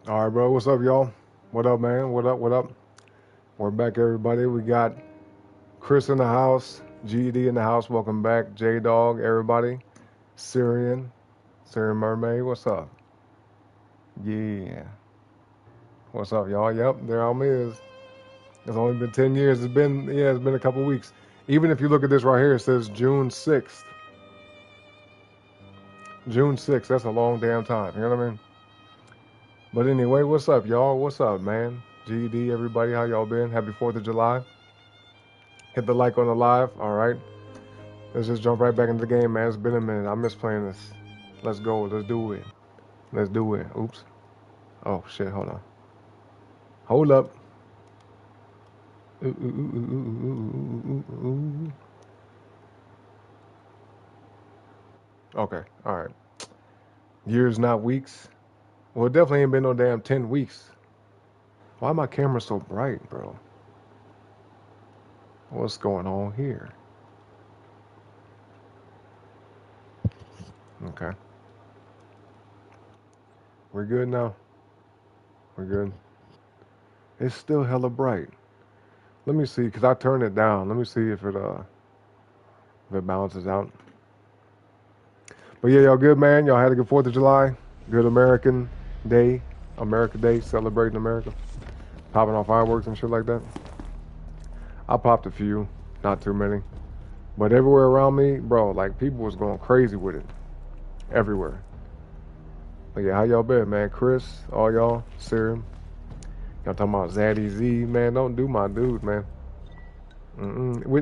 All right, bro. What's up, y'all? What up, man? What up? What up? We're back, everybody. We got Chris in the house, GD in the house. Welcome back, J Dog, everybody. Syrian Mermaid. What's up? Yeah. What's up, y'all? Yep, there I'm is. It's only been 10 years. It's been a couple weeks. Even if you look at this right here, it says June 6th. June 6th. That's a long damn time. You know what I mean? But anyway, what's up, y'all? What's up, man? GD, everybody. How y'all been? Happy 4th of July. Hit the like on the live. All right. Let's just jump right back into the game, man. It's been a minute. I miss playing this. Let's go. Let's do it. Let's do it. Oops. Oh, shit. Hold on. Hold up. Ooh, ooh, ooh, ooh, ooh, ooh, ooh. Okay. All right. Years, not weeks. Well, it definitely ain't been no damn 10 weeks. Why my camera so bright, bro? What's going on here? Okay. We're good now. We're good. It's still hella bright. Let me see, cause I turned it down. Let me see if it balances out. But yeah, y'all good, man. Y'all had a good 4th of July. Good Day. America Day, celebrating America. Popping off fireworks and shit like that. I popped a few, not too many. But everywhere around me, bro, like people was going crazy with it. Everywhere. But yeah, how y'all been, man? Chris, all y'all, Serum. Y'all talking about Zaddy Z, man. Don't do my dude, man.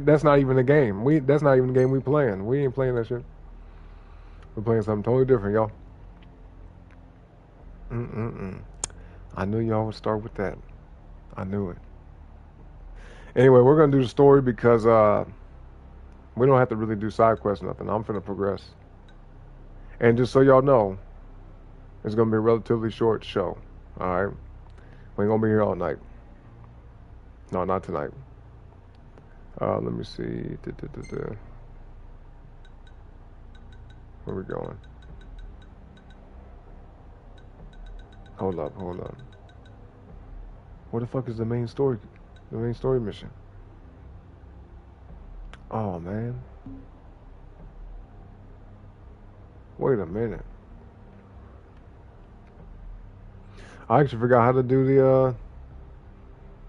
That's not even a game. That's not even the game we playing. We ain't playing that shit. We're playing something totally different, y'all. Mm-mm-mm. I knew y'all would start with that. I knew it. Anyway, we're gonna do the story because we don't have to really do side quests or nothing. I'm finna progress. And just so y'all know, it's gonna be a relatively short show. All right, we ain't gonna be here all night. No, not tonight. Let me see. Where we going? Hold up, hold up. What the fuck is the main story? The main story mission. Oh man. Wait a minute. I actually forgot how to do the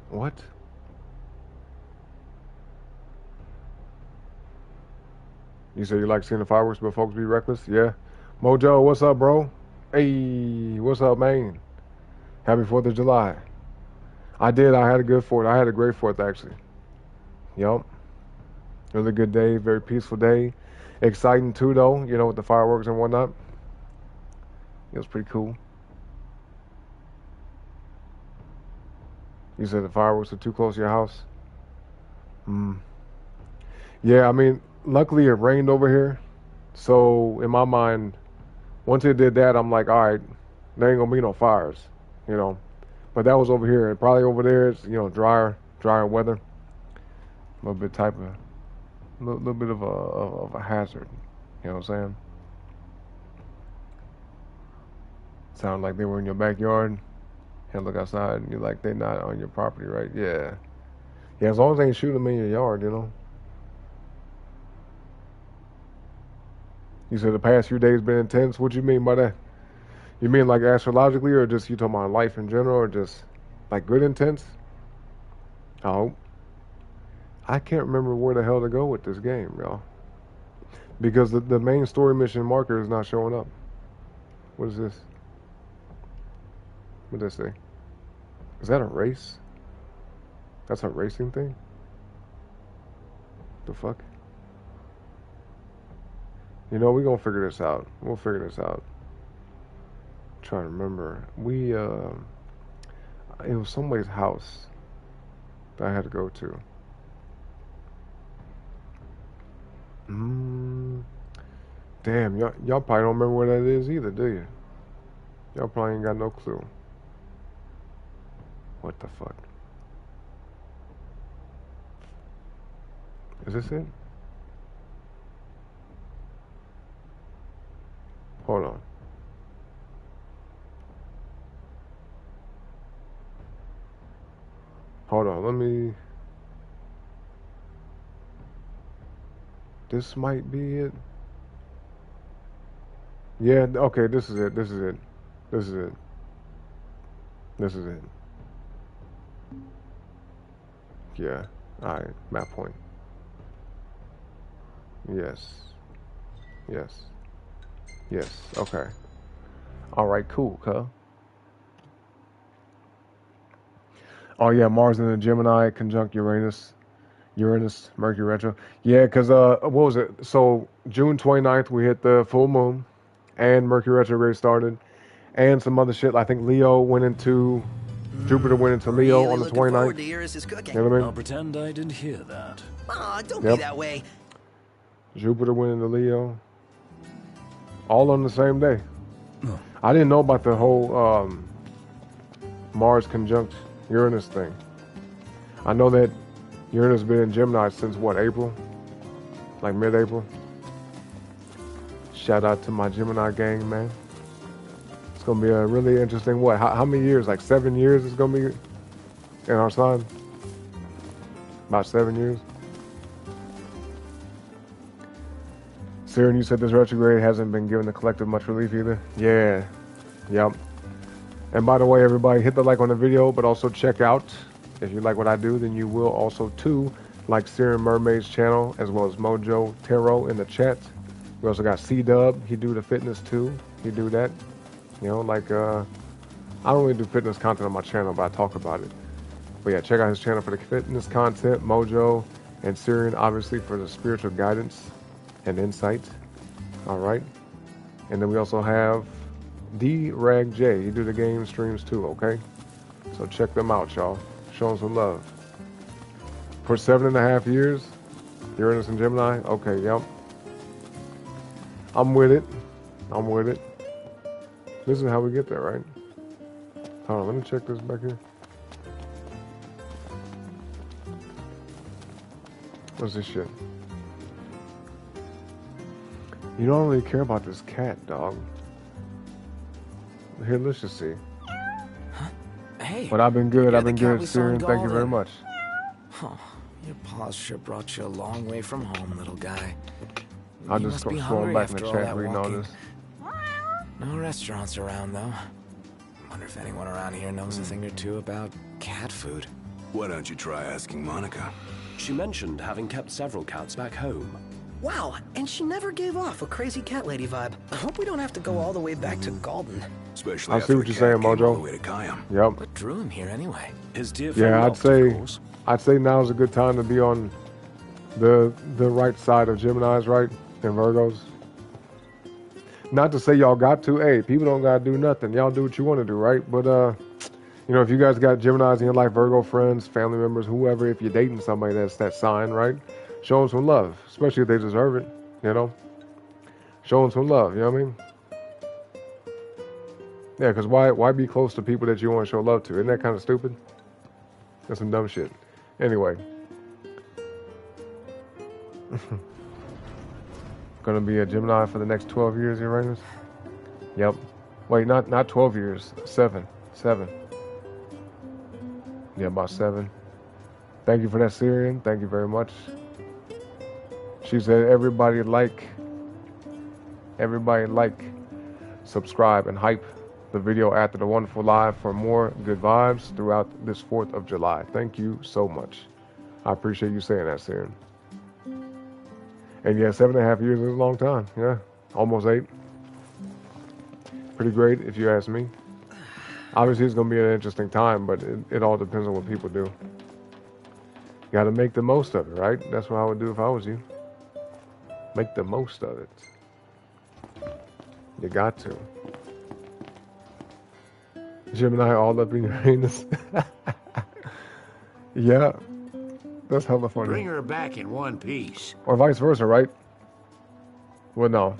what? You said you like seeing the fireworks, but folks be reckless? Yeah. Mojo, what's up, bro? Hey, what's up, man? Happy 4th of July. I did. I had a good 4th. I had a great 4th, actually. Yup. Really good day. Very peaceful day. Exciting, too, though, you know, with the fireworks and whatnot. It was pretty cool. You said the fireworks are too close to your house? Hmm. Yeah, I mean, luckily it rained over here. So, in my mind, once it did that, I'm like, all right, there ain't going to be no fires, you know. But that was over here. And probably over there, it's, you know, drier weather. A little bit type of little bit of a hazard. You know what I'm saying? Sound like they were in your backyard and look outside and you're like they're not on your property, right? Yeah. Yeah, as long as they ain't shooting them in your yard, you know. You said the past few days been intense. What you mean by that? You mean like astrologically or just you talking about life in general or just like good intense? Oh, I can't remember where the hell to go with this game, y'all. Because the main story mission marker is not showing up. What is this? What does that say? Is that a race? That's a racing thing? The fuck? You know, we gonna figure this out. We'll figure this out. I'm trying to remember. It was somebody's house that I had to go to. Mm, damn, y'all probably don't remember where that is either, do you? Y'all probably ain't got no clue. What the fuck? Is this it? Hold on. Hold on, let me... This might be it. Yeah, okay, this is it. This is it. This is it. This is it. Yeah. Alright, map point. Yes. Yes. Yes. Okay. Alright, cool, cuz. Oh yeah, Mars in the Gemini conjunct Uranus. Uranus, Mercury retro. Yeah, because what was it? So June 29th we hit the full moon and Mercury retrograde started and some other shit. I think Leo went into Jupiter went into Leo really on the looking 29th. forward to Iris's cooking. You know what I mean? I'll pretend I didn't hear that. Aw, don't Yep. be that way. Jupiter went into Leo. All on the same day. Oh. I didn't know about the whole Mars conjunct Uranus thing. I know that Uranus been in Gemini since what, April? Like mid-April. Shout out to my Gemini gang, man. It's gonna be a really interesting what? How many years? Like 7 years it's gonna be in our sign? About 7 years. Siren, you said this retrograde hasn't been giving the collective much relief either. Yeah. Yep. And by the way, everybody, hit the like on the video, but also check out, if you like what I do, then you will also too like Siren Mermaid's channel, as well as Mojo Tarot in the chat. We also got C-Dub. He do the fitness too. He do that. You know, like, I don't really do fitness content on my channel, but I talk about it. But yeah, check out his channel for the fitness content, Mojo, and Siren, obviously, for the spiritual guidance and insight. All right. And then we also have D-Rag J. He do the game streams too, okay? So check them out, y'all. Show them some love. For 7.5 years, Uranus and Gemini. Okay, yep. I'm with it. I'm with it. This is how we get there, right? Hold on, let me check this back here. What's this shit? You don't really care about this cat, dog. Here, let's just see. Huh? Hey. But I've been good. I've been cat good, we saw in Siren. Thank you very Galden. much. Huh. Your posture brought you a long way from home, little guy. I'll You just must go be scrolling hungry back in the after all chat that reading all walking. this. No restaurants around, though. Wonder if anyone around here knows a thing or two about cat food. Why don't you try asking Monica? She mentioned having kept several cats back home. Wow, and she never gave off a crazy cat lady vibe. I hope we don't have to go all the way back to Galden. Especially I after see what the you're cat saying, came all the Mojo. way to Kayam. Yep. What drew him here anyway? His dear friend Yeah, Loft, of course. I'd say now is a good time to be on the right side of Geminis, right? And Virgos. Not to say y'all got to. Hey, people don't gotta do nothing. Y'all do what you want to do, right? But you know, if you guys got Geminis in your life, Virgo friends, family members, whoever, if you're dating somebody that's that sign, right? Show them some love, especially if they deserve it. You know, show them some love. You know what I mean? Yeah, because why be close to people that you want to show love to? Isn't that kind of stupid? That's some dumb shit. Anyway. Gonna be a Gemini for the next 12 years, Uranus? Yep. Wait, not 12 years. 7. 7. Yeah, about 7. Thank you for that, Syrian. Thank you very much. She said, everybody like, subscribe, and hype the video after the wonderful live for more good vibes throughout this 4th of July. Thank you so much. I appreciate you saying that, Syrian. And yeah, 7.5 years is a long time. Yeah, almost 8. Pretty great, if you ask me. Obviously, it's going to be an interesting time, but it all depends on what people do. You got to make the most of it, right? That's what I would do if I was you. Make the most of it. You got to. Gemini all up in your anus. Yeah. That's hella funny. Bring her back in one piece. Or vice versa, right? Well, no.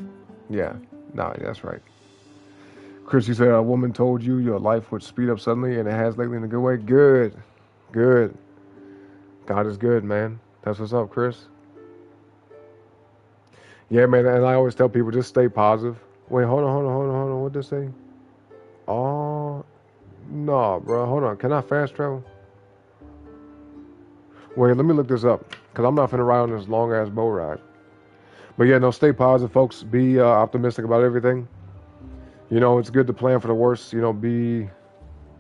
Yeah. No, that's right. Chris, you said a woman told you your life would speed up suddenly, and it has lately in a good way. Good. Good. God is good, man. That's what's up, Chris. Yeah, man, and I always tell people, just stay positive. Wait, hold on. What did they say? Oh, no, bro. Hold on. Can I fast travel? Wait, let me look this up because I'm not finna ride on this long ass boat ride. But yeah, no, stay positive, folks. Be optimistic about everything. You know, it's good to plan for the worst. You know, be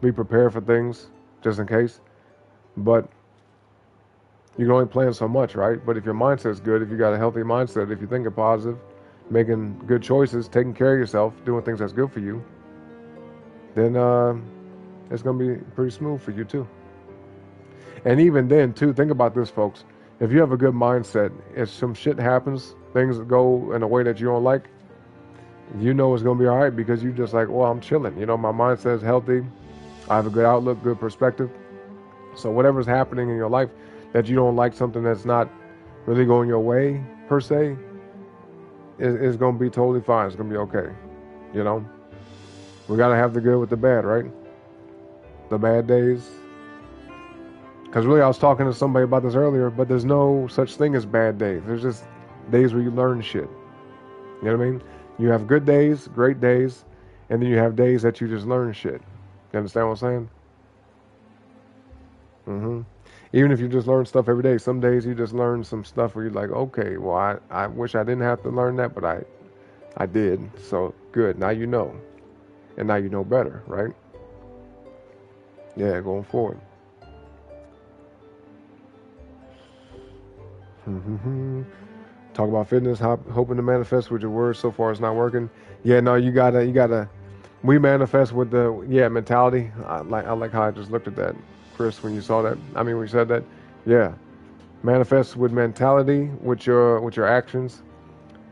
prepared for things just in case. But you can only plan so much, right? But if your mindset's good, if you got a healthy mindset, if you're thinking positive, making good choices, taking care of yourself, doing things that's good for you, then it's gonna be pretty smooth for you too. And even then, too, think about this, folks. If you have a good mindset, if some shit happens, things go in a way that you don't like, you know it's gonna be all right because you just like, well, I'm chilling. You know, my mindset is healthy. I have a good outlook, good perspective. So whatever's happening in your life that you don't like, something that's not really going your way per se, is gonna be totally fine. It's gonna be okay. You know, we gotta have the good with the bad, right? The bad days. Because really, I was talking to somebody about this earlier, but there's no such thing as bad days. There's just days where you learn shit. You know what I mean? You have good days, great days, and then you have days that you just learn shit. You understand what I'm saying? Even if you just learn stuff every day, some days you just learn some stuff where you're like, okay, well, I wish I didn't have to learn that, but I did. So good. Now you know. And now you know better, right? Yeah, going forward. Talk about fitness, hoping to manifest with your words. So far, it's not working. Yeah, no, you gotta. We manifest with the mentality. I like how I just looked at that, Chris, when you saw that. I mean, when you said that. Yeah, manifest with mentality, with your actions.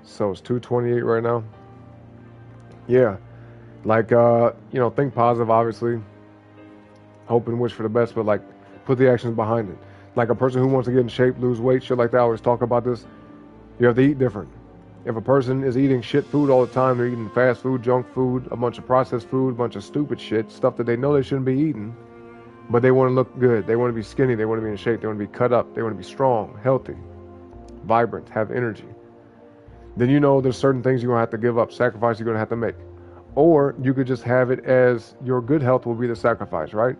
So it's 2:28 right now. Yeah, like think positive, obviously. Hope and wish for the best, but like put the actions behind it. Like a person who wants to get in shape, lose weight, shit like that. I always talk about this. You have to eat different. If a person is eating shit food all the time, they're eating fast food, junk food, a bunch of processed food, a bunch of stupid shit, stuff that they know they shouldn't be eating, but they want to look good. They want to be skinny. They want to be in shape. They want to be cut up. They want to be strong, healthy, vibrant, have energy. Then you know there's certain things you're going to have to give up, sacrifice you're going to have to make. Or you could just have it as your good health will be the sacrifice, right?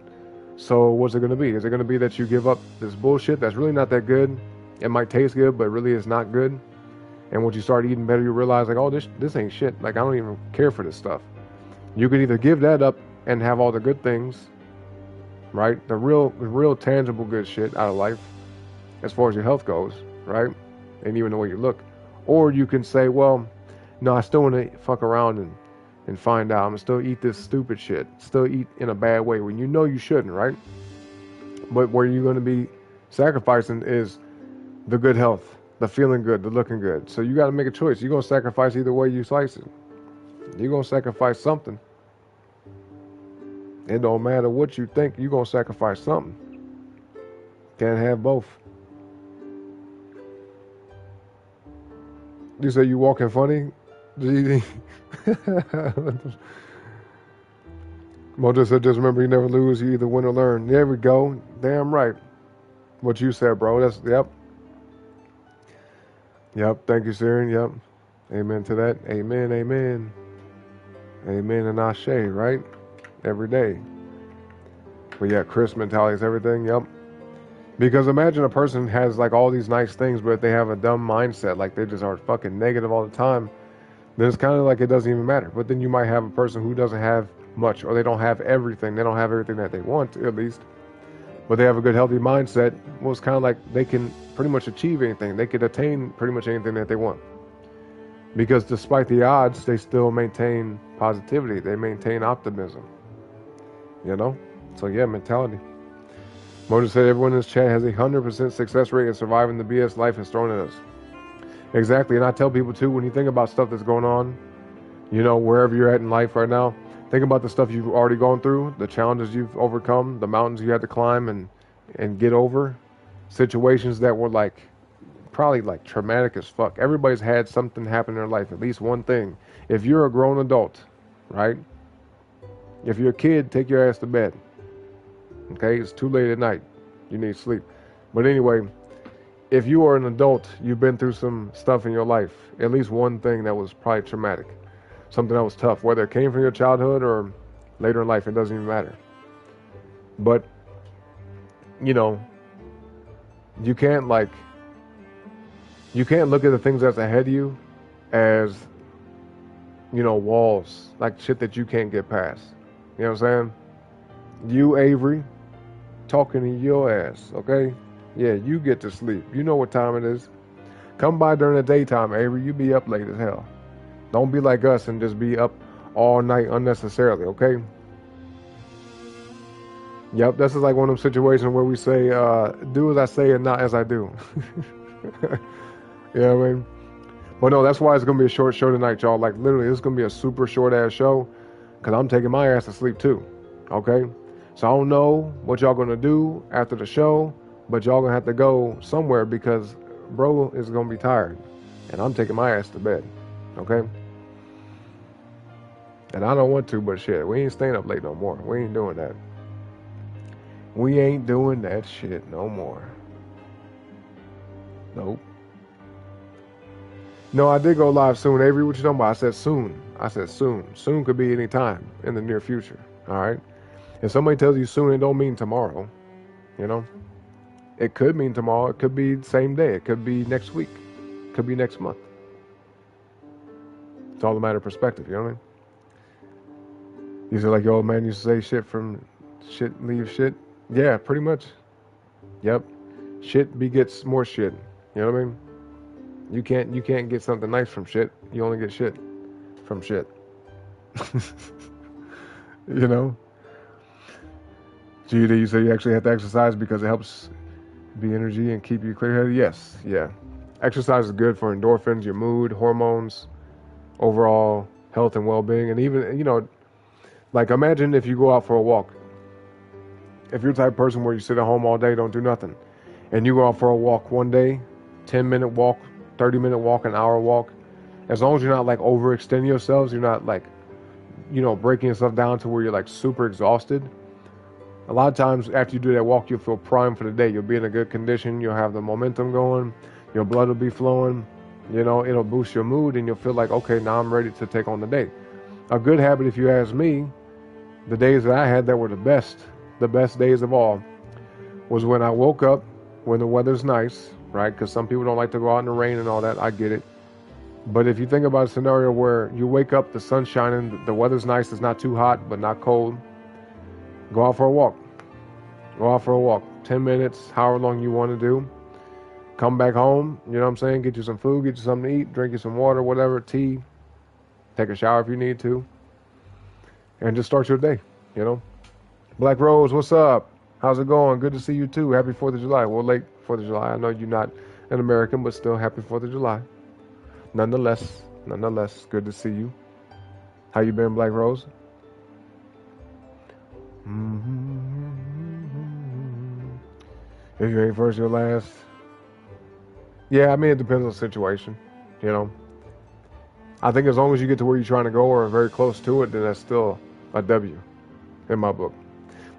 So what's it going to be? Is it going to be that you give up this bullshit that's really not that good? It might taste good, but really it's not good. And once you start eating better, you realize like, oh, this ain't shit. Like I don't even care for this stuff. You could either give that up and have all the good things, right? The real tangible good shit out of life, as far as your health goes, right? And even the way you look. Or you can say, well, no, I still want to fuck around and find out. I'm gonna still eat this stupid shit. Still eat in a bad way when you know you shouldn't, right? But where you're gonna be sacrificing is the good health, the feeling good, the looking good. So you got to make a choice. You're going to sacrifice either way you slice it. You're going to sacrifice something. It don't matter what you think, you're going to sacrifice something. Can't have both. You say you walking funny? Mojo said, just remember you never lose, you either win or learn. There we go. Damn right. What you said, bro. That's, yep. Yep, thank you, Siren. Yep. Amen to that. Amen, amen. Amen and ashe, right? Every day. But yeah, Chris mentality is everything. Yep. Because imagine a person has like all these nice things, but if they have a dumb mindset, like they just are fucking negative all the time, then it's kind of like it doesn't even matter. But then you might have a person who doesn't have much, or they don't have everything. They don't have everything that they want, at least. But they have a good, healthy mindset. Well, it's kind of like they can pretty much achieve anything. They could attain pretty much anything that they want. Because despite the odds, they still maintain positivity. They maintain optimism. You know? So yeah, mentality. Mojo said everyone in this chat has a 100% success rate in surviving the BS life has thrown at us. Exactly. And I tell people too, when you think about stuff that's going on, you know, wherever you're at in life right now, think about the stuff you've already gone through, the challenges you've overcome, the mountains you had to climb and get over, situations that were like, probably like traumatic as fuck. Everybody's had something happen in their life, at least one thing. If you're a grown adult, right? If you're a kid, take your ass to bed. Okay, it's too late at night. You need sleep. But anyway, if you are an adult, you've been through some stuff in your life, at least one thing that was probably traumatic. Something that was tough, whether it came from your childhood or later in life, it doesn't even matter. But, you know, you can't like, you can't look at the things that's ahead of you as, you know, walls, like shit that you can't get past. You know what I'm saying? You, Avery, talking to your ass, okay? Yeah, you get to sleep. You know what time it is. Come by during the daytime, Avery. You be up late as hell. Don't be like us and just be up all night unnecessarily, okay? Yep, this is like one of those situations where we say, do as I say and not as I do. You know what I mean? But no, that's why it's going to be a short show tonight, y'all. Like, literally, it's going to be a super short-ass show because I'm taking my ass to sleep, too, okay? So I don't know what y'all going to do after the show, but y'all going to have to go somewhere because bro is going to be tired, and I'm taking my ass to bed, okay? And I don't want to, but shit, we ain't staying up late no more. We ain't doing that. We ain't doing that shit no more. Nope. No, I did go live soon. Avery, what you talking about? I said soon. I said soon. Soon could be any time in the near future. All right? If somebody tells you soon, it don't mean tomorrow. You know? It could mean tomorrow. It could be the same day. It could be next week. It could be next month. It's all a matter of perspective. You know what I mean? You said like your old man used to say shit from shit leave shit. Yeah, pretty much. Yep. Shit begets more shit. You know what I mean? You can't get something nice from shit. You only get shit from shit. You know? GD, you say you actually have to exercise because it helps be energy and keep you clear-headed? Yes, yeah. Exercise is good for endorphins, your mood, hormones, overall health and well-being. And even, you know, like imagine if you go out for a walk. If you're the type of person where you sit at home all day, don't do nothing, and you go out for a walk one day, 10-minute walk, 30-minute walk, an hour walk, as long as you're not like overextending yourselves, you're not like, you know, breaking yourself down to where you're like super exhausted. A lot of times after you do that walk, you'll feel primed for the day. You'll be in a good condition. You'll have the momentum going. Your blood will be flowing. You know, it'll boost your mood and you'll feel like, okay, now I'm ready to take on the day. A good habit, if you ask me, the days that I had that were the best days of all, was when I woke up, when the weather's nice, right? Because some people don't like to go out in the rain and all that. I get it. But if you think about a scenario where you wake up, the sun's shining, the weather's nice, it's not too hot, but not cold, go out for a walk. Go out for a walk. 10 minutes, however long you want to do. Come back home, you know what I'm saying? Get you some food, get you something to eat, drink you some water, whatever, tea. Take a shower if you need to. And just start your day, you know? Black Rose, what's up? How's it going? Good to see you too. Happy 4th of July. Well, late 4th of July. I know you're not an American, but still happy 4th of July. Nonetheless, good to see you. How you been, Black Rose? If you ain't first, you're last. Yeah, I mean, it depends on the situation, you know. I think as long as you get to where you're trying to go or are very close to it, then that's still a W in my book.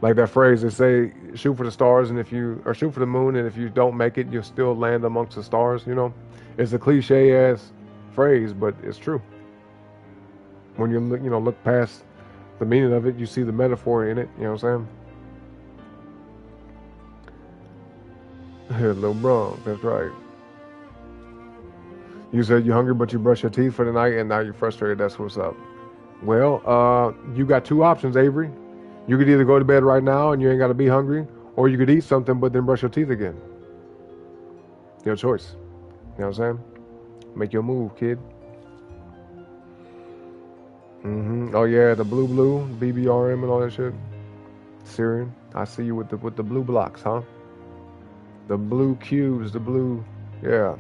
Like that phrase, they say, shoot for the stars, and or shoot for the moon, and if you don't make it, you'll still land amongst the stars, you know. It's a cliche-ass phrase, but it's true. When you look past the meaning of it, you see the metaphor in it, you know what I'm saying? Little Bronx, that's right. You said you're hungry, but you brush your teeth for the night, and now you're frustrated. That's what's up. Well, you got two options, Avery. You could either go to bed right now and you ain't got to be hungry, or you could eat something but then brush your teeth again. Your choice. You know what I'm saying? Make your move, kid. Oh yeah, the blue, BBRM and all that shit. Syrian. I see you with the blue blocks, huh? The blue cubes, the blue, yeah.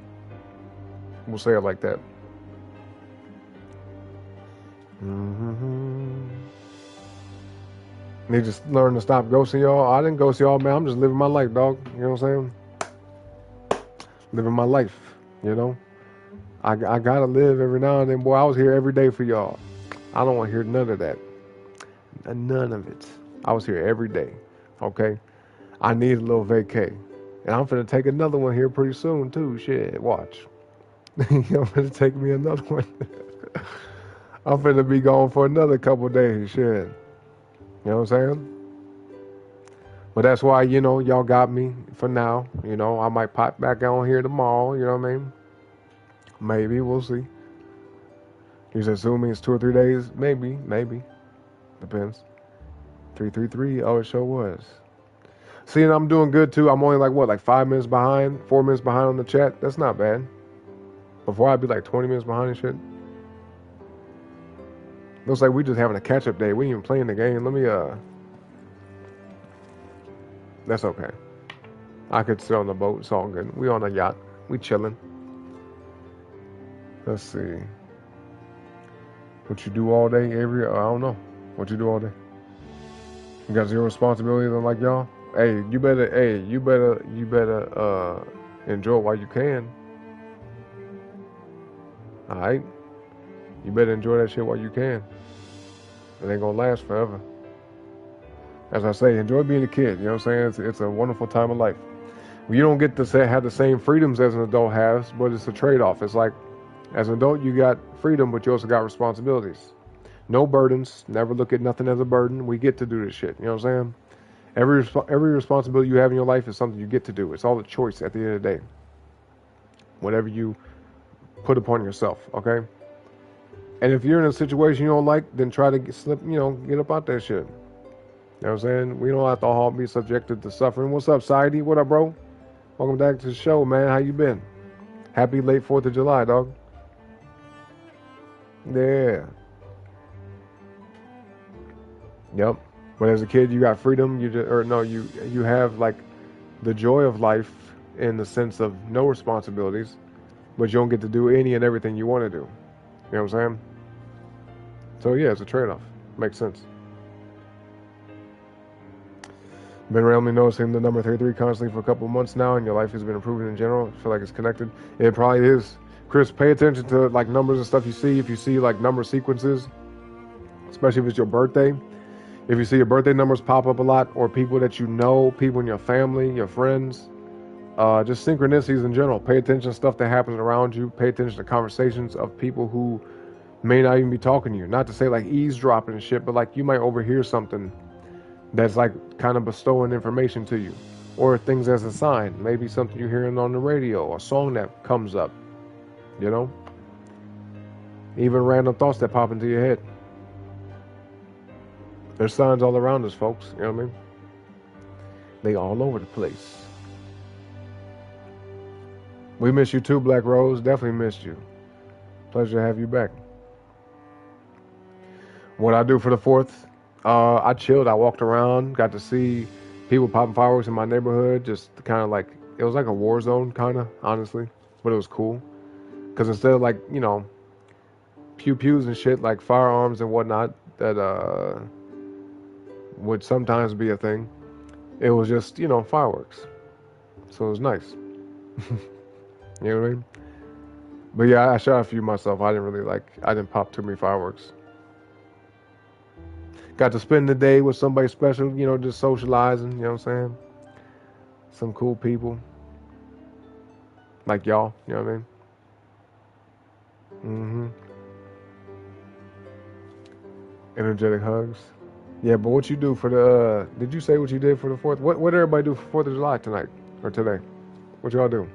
We'll say it like that. Need to learn to stop ghosting y'all. I didn't ghost y'all, man. I'm just living my life, dog. You know what I'm saying? Living my life, you know? I gotta live every now and then. Boy, I was here every day for y'all. I don't want to hear none of that. None of it. I was here every day, okay? I need a little vacay. And I'm finna take another one here pretty soon, too. Shit, watch. I'm finna take me another one. I'm finna be gone for another couple days, shit. You know what I'm saying? But that's why, y'all got me for now. I might pop back on here tomorrow, you know what I mean? Maybe, we'll see. He's assuming it's 2 or 3 days. Maybe. Depends. 333, oh, it sure was. See, and I'm doing good too. I'm only like 5 minutes behind, 4 minutes behind on the chat. That's not bad. Before I'd be like 20 minutes behind and shit. Looks like we just having a catch-up day. We ain't even playing the game. Let me, that's okay. I could sit on the boat. It's all good. We on a yacht. We chilling. Let's see. What you do all day, Avery? I don't know. What you do all day? You got zero responsibility than like y'all? Hey, you better enjoy it while you can. Alright? You better enjoy that shit while you can. It ain't gonna last forever. As I say, enjoy being a kid. You know what I'm saying? It's a wonderful time of life. You don't get to have the same freedoms as an adult has, but it's a trade-off. It's like, as an adult, you got freedom, but you also got responsibilities. No burdens. Never look at nothing as a burden. We get to do this shit. You know what I'm saying? Every responsibility you have in your life is something you get to do. It's all a choice at the end of the day. Whatever you put upon yourself, okay? And if you're in a situation you don't like, then try to get up out that shit. You know what I'm saying? We don't have to all be subjected to suffering. What's up, Saidi? What up, bro? Welcome back to the show, man. How you been? Happy late 4th of July, dog. Yeah. Yep. But as a kid, you got freedom. You have like the joy of life in the sense of no responsibilities, but you don't get to do any and everything you want to do. You know what I'm saying? So yeah, it's a trade-off. Makes sense. Been randomly noticing the number 33 constantly for a couple of months now, and your life has been improving in general. I feel like it's connected. It probably is. Chris, pay attention to like numbers and stuff you see. If you see like number sequences, especially if it's your birthday, if you see your birthday numbers pop up a lot, or people that you know, people in your family, your friends, just synchronicities in general. Pay attention to stuff that happens around you. Pay attention to conversations of people who may not even be talking to you. Not to say like eavesdropping and shit, but like you might overhear something that's like kind of bestowing information to you, or things as a sign. Maybe something you're hearing on the radio, a song that comes up, even random thoughts that pop into your head. There's signs all around us, folks. You know what I mean? They all over the place. We miss you too, Black Rose. Definitely missed you. Pleasure to have you back. What I do for the 4th? I chilled. I walked around. Got to see people popping fireworks in my neighborhood. Just kind of like, it was like a war zone, kind of, honestly. But it was cool. Because instead of like, pew-pews and shit, like firearms and whatnot, that would sometimes be a thing, it was just, fireworks. So it was nice. You know what I mean? But yeah, I shot a few myself. I didn't pop too many fireworks. Got to spend the day with somebody special, just socializing, you know what I'm saying? Some cool people. Like y'all, you know what I mean? Energetic hugs. Yeah, but what you do for the, did you say what you did for the 4th? What did everybody do for 4th of July tonight? Or today? What y'all do?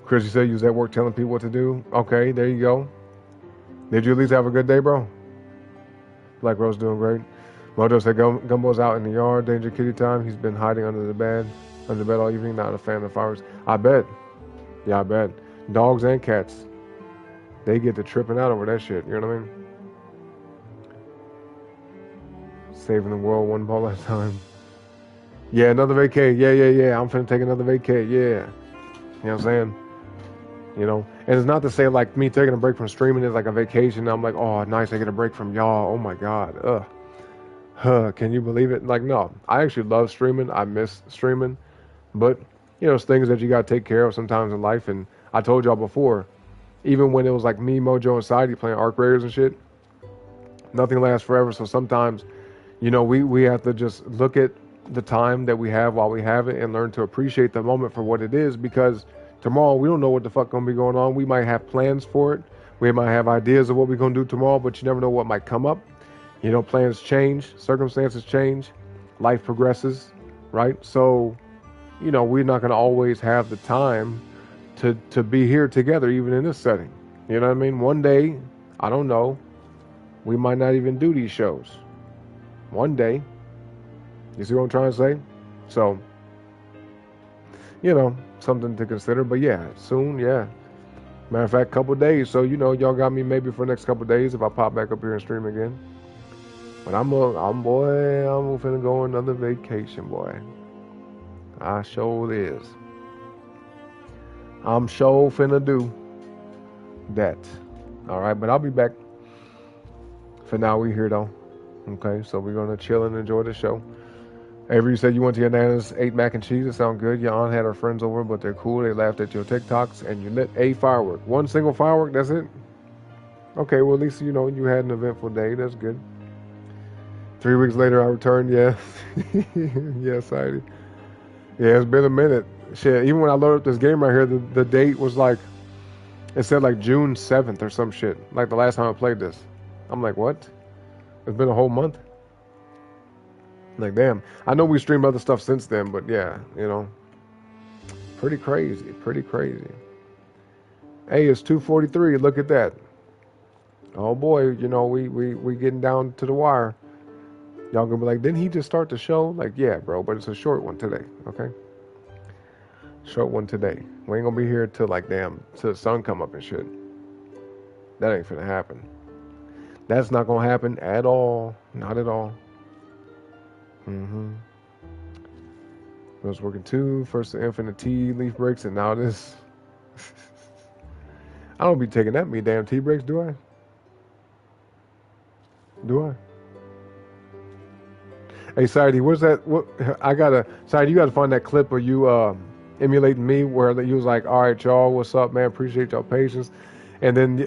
Chris, you said you was at work telling people what to do. Okay, there you go. Did you at least have a good day, bro? Black Rose doing great. Mojo said Gumbo's out in the yard. Danger kitty time. He's been hiding under the bed all evening. Not a fan of fireworks. I bet. Yeah, I bet. Dogs and cats, they get to tripping out over that shit. You know what I mean? Saving the world one ball at a time. Yeah, another vacay. Yeah. I'm finna take another vacay. Yeah. You know what I'm saying? And it's not to say like me taking a break from streaming is like a vacation. I'm like, oh, nice, I get a break from y'all. Oh my God. Can you believe it? Like, no, I actually love streaming. I miss streaming. But, it's things that you got to take care of sometimes in life. And I told y'all before, even when it was like me, Mojo, and Saidi playing Arc Raiders and shit, nothing lasts forever. So sometimes, we have to just look at the time that we have while we have it and learn to appreciate the moment for what it is, because tomorrow, we don't know what the fuck gonna be going on. We might have plans for it. We might have ideas of what we're gonna do tomorrow, but you never know what might come up. Plans change, circumstances change. life progresses, right? So, you know, we're not going to always have the time to be here together, even in this setting. You know what I mean? One day, I don't know, we might not even do these shows. One day. You see what I'm trying to say? So, you know, something to consider. But yeah, soon, yeah. Matter of fact, couple days. So, you know, y'all got me maybe for the next couple days if I pop back up here and stream again. But I'm finna go on another vacation, boy. I sure is. I'm sure finna do that. All right, but I'll be back. For now, we here though. Okay, so we're gonna chill and enjoy the show. Avery, you said you went to your Nana's, ate mac and cheese. It sounds good. Your aunt had her friends over, but they're cool. They laughed at your TikToks, and you lit a firework. One single firework. That's it. Okay, well at least you know you had an eventful day. That's good. 3 weeks later, I returned. Yeah, yes, I. Yeah, it's been a minute. Shit, even when I loaded up this game right here, the date was like, it said like June 7th or some shit. Like the last time I played this. I'm like, what? It's been a whole month? Like, damn. I know we streamed other stuff since then, but yeah, you know. Pretty crazy. Pretty crazy. Hey, it's 2:43. Look at that. Oh boy, you know, we getting down to the wire. Y'all gonna be like, didn't he just start the show? Like, yeah, bro, but it's a short one today, okay? Short one today. We ain't gonna be here till like damn, till the sun come up and shit. That ain't finna happen. That's not gonna happen at all. Not at all. I was working too. First the infinite tea leaf breaks, and now this. I don't be taking that many damn tea breaks, do I? Do I? Hey, Saidi, what's that? What Saidi, you gotta find that clip of you emulating me, where you was like, "All right, y'all, what's up, man? Appreciate y'all patience," and then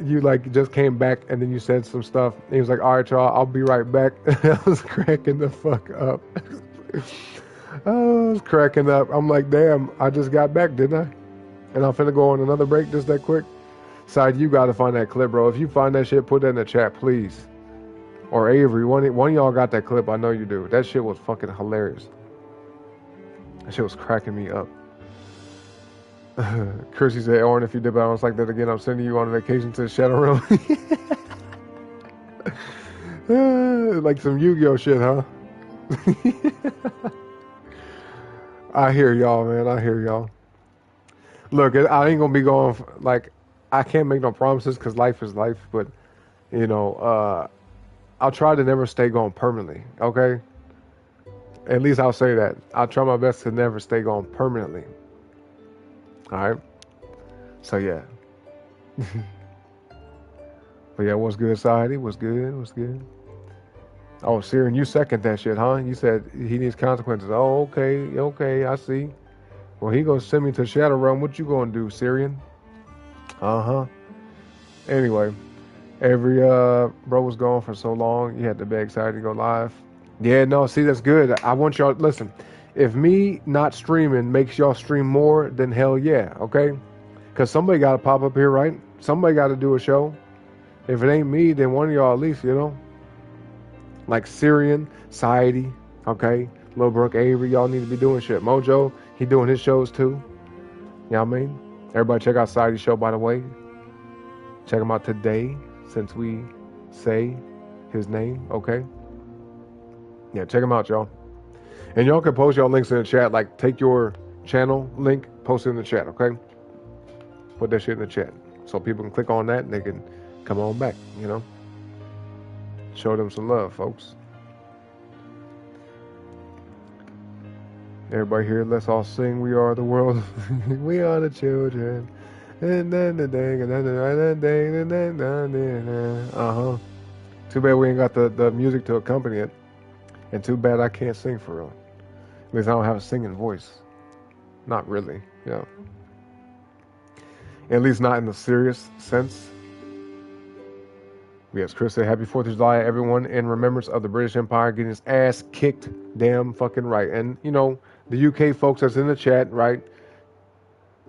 you like just came back, and then you said some stuff. And he was like, "All right, y'all, I'll be right back." I was cracking the fuck up. I was cracking up. I'm like, damn, I just got back, didn't I? And I'm finna go on another break just that quick. Side, you gotta find that clip, bro. If you find that shit, put that in the chat, please. Or Avery, one of y'all got that clip. I know you do. That shit was fucking hilarious. That shit was cracking me up. Kirsty said, Oren, if you dip out like that again, I'm sending you on a vacation to the Shadow Realm. Like some Yu-Gi-Oh shit, huh? I hear y'all, man. I hear y'all. Look, I ain't gonna be going, like, I can't make no promises because life is life, but, you know, I'll try to never stay gone permanently, okay? At least I'll say that. I'll try my best to never stay gone permanently. All right? So, yeah. But, yeah, what's good, Saidi? What's good? What's good? Oh, Syrian, you second that shit, huh? You said he needs consequences. Oh, okay, I see. Well, he gonna send me to Shadow Realm. What you gonna do, Syrian? Uh-huh. Anyway, every bro was gone for so long, you had to be excited to go live. Yeah, no, see, that's good. I want y'all, listen, if me not streaming makes y'all stream more, then hell yeah, okay? Because somebody got to pop up here, right? Somebody got to do a show. If it ain't me, then one of y'all at least, you know? Like Syrian, Saidi, okay? Lil Brooke, Avery, y'all need to be doing shit. Mojo, he doing his shows too. You know what I mean? Everybody check out Saidi's show, by the way. Check him out today, since we say his name, okay? Yeah, check him out, y'all. And y'all can post y'all links in the chat. Like, take your channel link, post it in the chat, okay? Put that shit in the chat. So people can click on that and they can come on back, you know? Show them some love, folks. Everybody here, let's all sing We Are the World. We are the children. Uh-huh. Too bad we ain't got the music to accompany it. And too bad I can't sing for real. At least I don't have a singing voice. Not really, yeah. At least not in the serious sense. Yes, Chris said, Happy 4th of July, everyone, in remembrance of the British Empire getting its ass kicked damn fucking right. And, you know, the UK folks that's in the chat, right?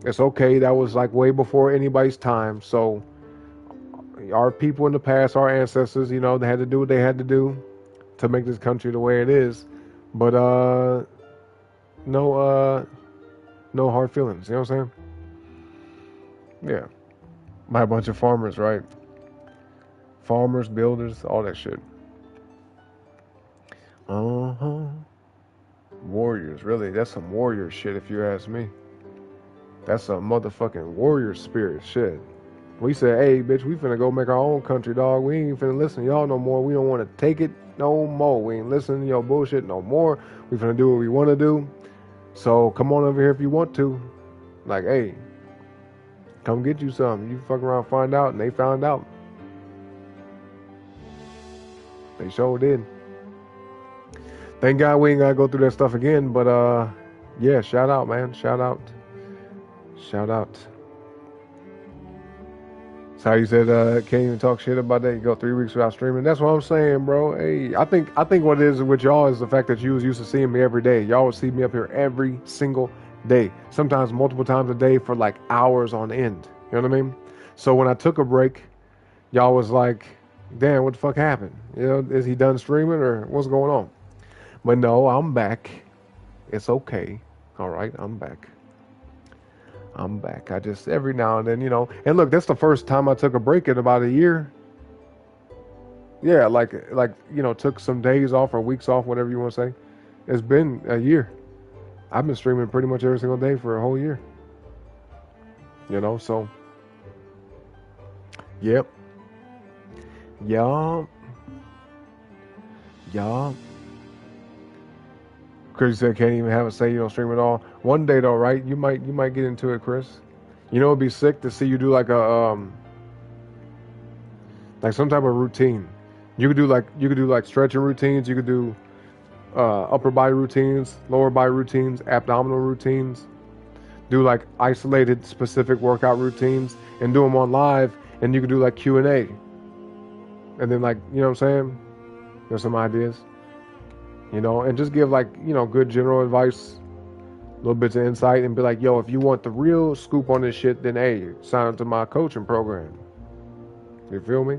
It's okay. That was like way before anybody's time. So our people in the past, our ancestors, you know, they had to do what they had to do to make this country the way it is. But no no hard feelings. You know what I'm saying? Yeah. By a bunch of farmers, right? Farmers, builders, all that shit. Uh-huh. Warriors, really. That's some warrior shit if you ask me. That's some motherfucking warrior spirit shit. We said, hey, bitch, we finna go make our own country, dog. We ain't finna listen to y'all no more. We don't want to take it no more. We ain't listening to your bullshit no more. We finna do what we want to do. So come on over here if you want to. Like, hey, come get you something. You fuck around, find out, and they found out. They sure did. Thank God we ain't gotta go through that stuff again. But yeah, shout out, man. Shout out. Shout out. So you said can't even talk shit about that. You go 3 weeks without streaming. That's what I'm saying, bro. Hey, I think what it is with y'all is the fact that you was used to seeing me every day. Y'all would see me up here every single day, sometimes multiple times a day for like hours on end. You know what I mean? So when I took a break, y'all was like, "Damn, what the fuck happened? You know, is he done streaming or what's going on?" But no, I'm back. It's okay. All right, I'm back. I'm back. I just every now and then, you know. And look, that's the first time I took a break in about a year. Yeah, like you know, took some days off or weeks off, whatever you want to say. It's been a year. I've been streaming pretty much every single day for a whole year. You know, so yep. Yeah. Yeah. Chris said can't even have a say you don't stream at all. One day though, right? You might get into it, Chris. You know it'd be sick to see you do like a like some type of routine. You could do like stretching routines, you could do upper body routines, lower body routines, abdominal routines. Do like isolated specific workout routines and do them on live, and you could do like Q&A. And then like, you know what I'm saying? There's some ideas. You know, and just give like, you know, good general advice, little bits of insight, and be like, yo, if you want the real scoop on this shit, then hey, sign up to my coaching program. You feel me?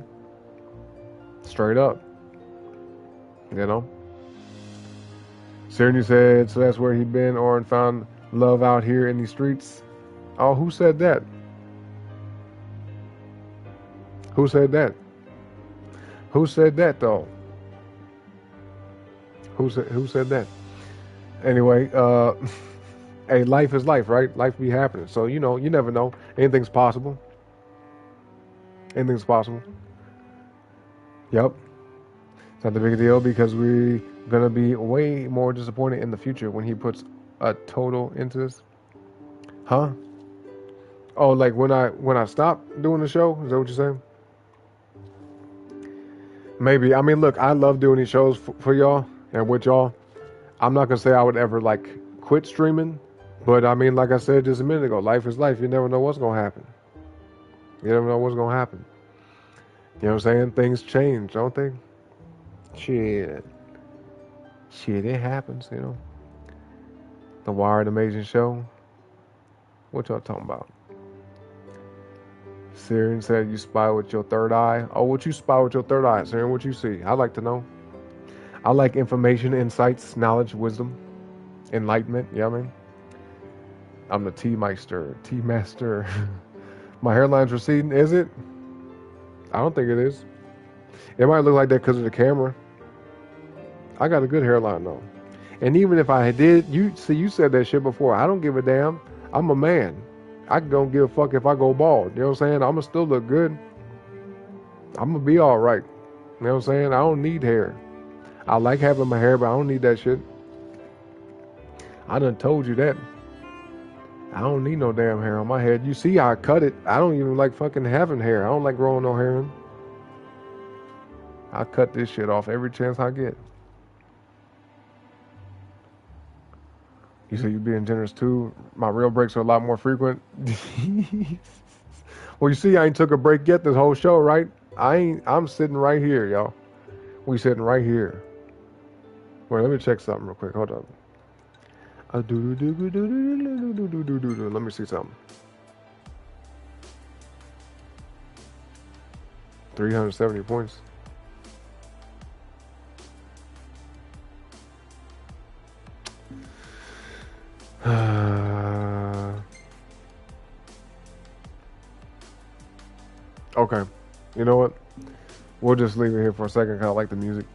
Straight up. You know? Sydney said, so that's where he been or found love out here in these streets. Oh, who said that? Who said that? Who said that though? Who said that? Anyway, hey, life is life, right? Life be happening. So, you know, you never know. Anything's possible. Anything's possible. Yep. It's not the big deal because we're going to be way more disappointed in the future when he puts a total into this. Huh? Oh, like when I stop doing the show? Is that what you're saying? Maybe. I mean, look, I love doing these shows for y'all and with y'all. I'm not going to say I would ever, like, quit streaming. But, I mean, like I said just a minute ago, life is life. You never know what's going to happen. You never know what's going to happen. You know what I'm saying? Things change, don't they? Shit, it happens, you know. The Wired Amazing Show. What y'all talking about? Syrian said you spy with your third eye. Oh, what you spy with your third eye, Syrian? What you see? I'd like to know. I like information, insights, knowledge, wisdom, enlightenment. Yeah, I mean, I'm the T-Meister, T-Master. My hairline's receding. Is it? I don't think it is. It might look like that because of the camera. I got a good hairline though. And even if I did, you said that shit before. I don't give a damn. I'm a man. I don't give a fuck if I go bald. You know what I'm saying? I'ma still look good. I'ma be all right. You know what I'm saying? I don't need hair. I like having my hair, but I don't need that shit. I done told you that. I don't need no damn hair on my head. You see how I cut it. I don't even like fucking having hair. I don't like growing no hair in. I cut this shit off every chance I get. You say you being generous too. My real breaks are a lot more frequent. Well, you see, I ain't took a break yet this whole show, right? I'm sitting right here, y'all. We sitting right here. Wait, let me check something real quick. Hold up. Let me see something. 370 points. Okay. You know what? We'll just leave it here for a second because I like the music.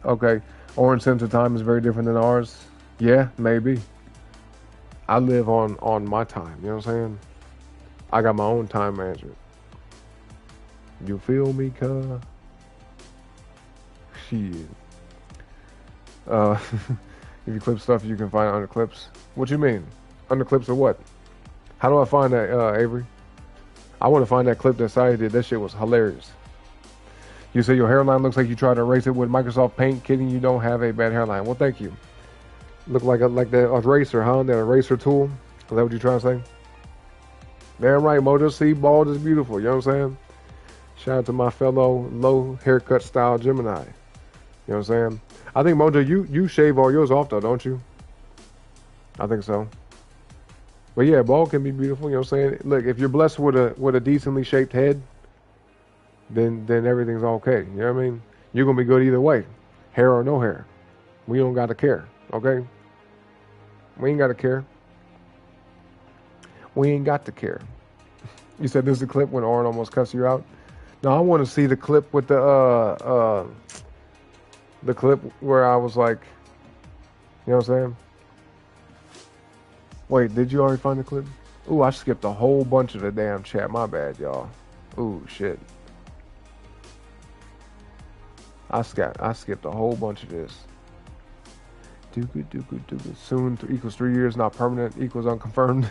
Okay. Orange Central Time is very different than ours. Yeah, maybe. I live on my time. You know what I'm saying? I got my own time management. You feel me, cuz? Shit. If you clip stuff, you can find it under clips. What you mean? Under clips of what? How do I find that, Avery? I want to find that clip that Saya did. That shit was hilarious. You say your hairline looks like you tried to erase it with Microsoft Paint. Kidding, you don't have a bad hairline. Well, thank you. Look like that eraser, huh? That eraser tool. Is that what you're trying to say? Damn right, Mojo. See, bald is beautiful. You know what I'm saying? Shout out to my fellow low haircut style Gemini. You know what I'm saying? I think Mojo, you shave all yours off though, don't you? I think so. But yeah, bald can be beautiful. You know what I'm saying? Look, if you're blessed with a decently shaped head, then everything's okay. You know what I mean? You're gonna be good either way, hair or no hair. We don't gotta care, okay? We ain't gotta care. We ain't got to care. You said this is a clip when Oren almost cussed you out. No, I want to see the clip with the clip where I was like, you know what I'm saying? Wait, did you already find the clip? Ooh, I skipped a whole bunch of the damn chat. My bad, y'all. Ooh, shit. I skipped a whole bunch of this. Soon equals 3 years, not permanent, equals unconfirmed.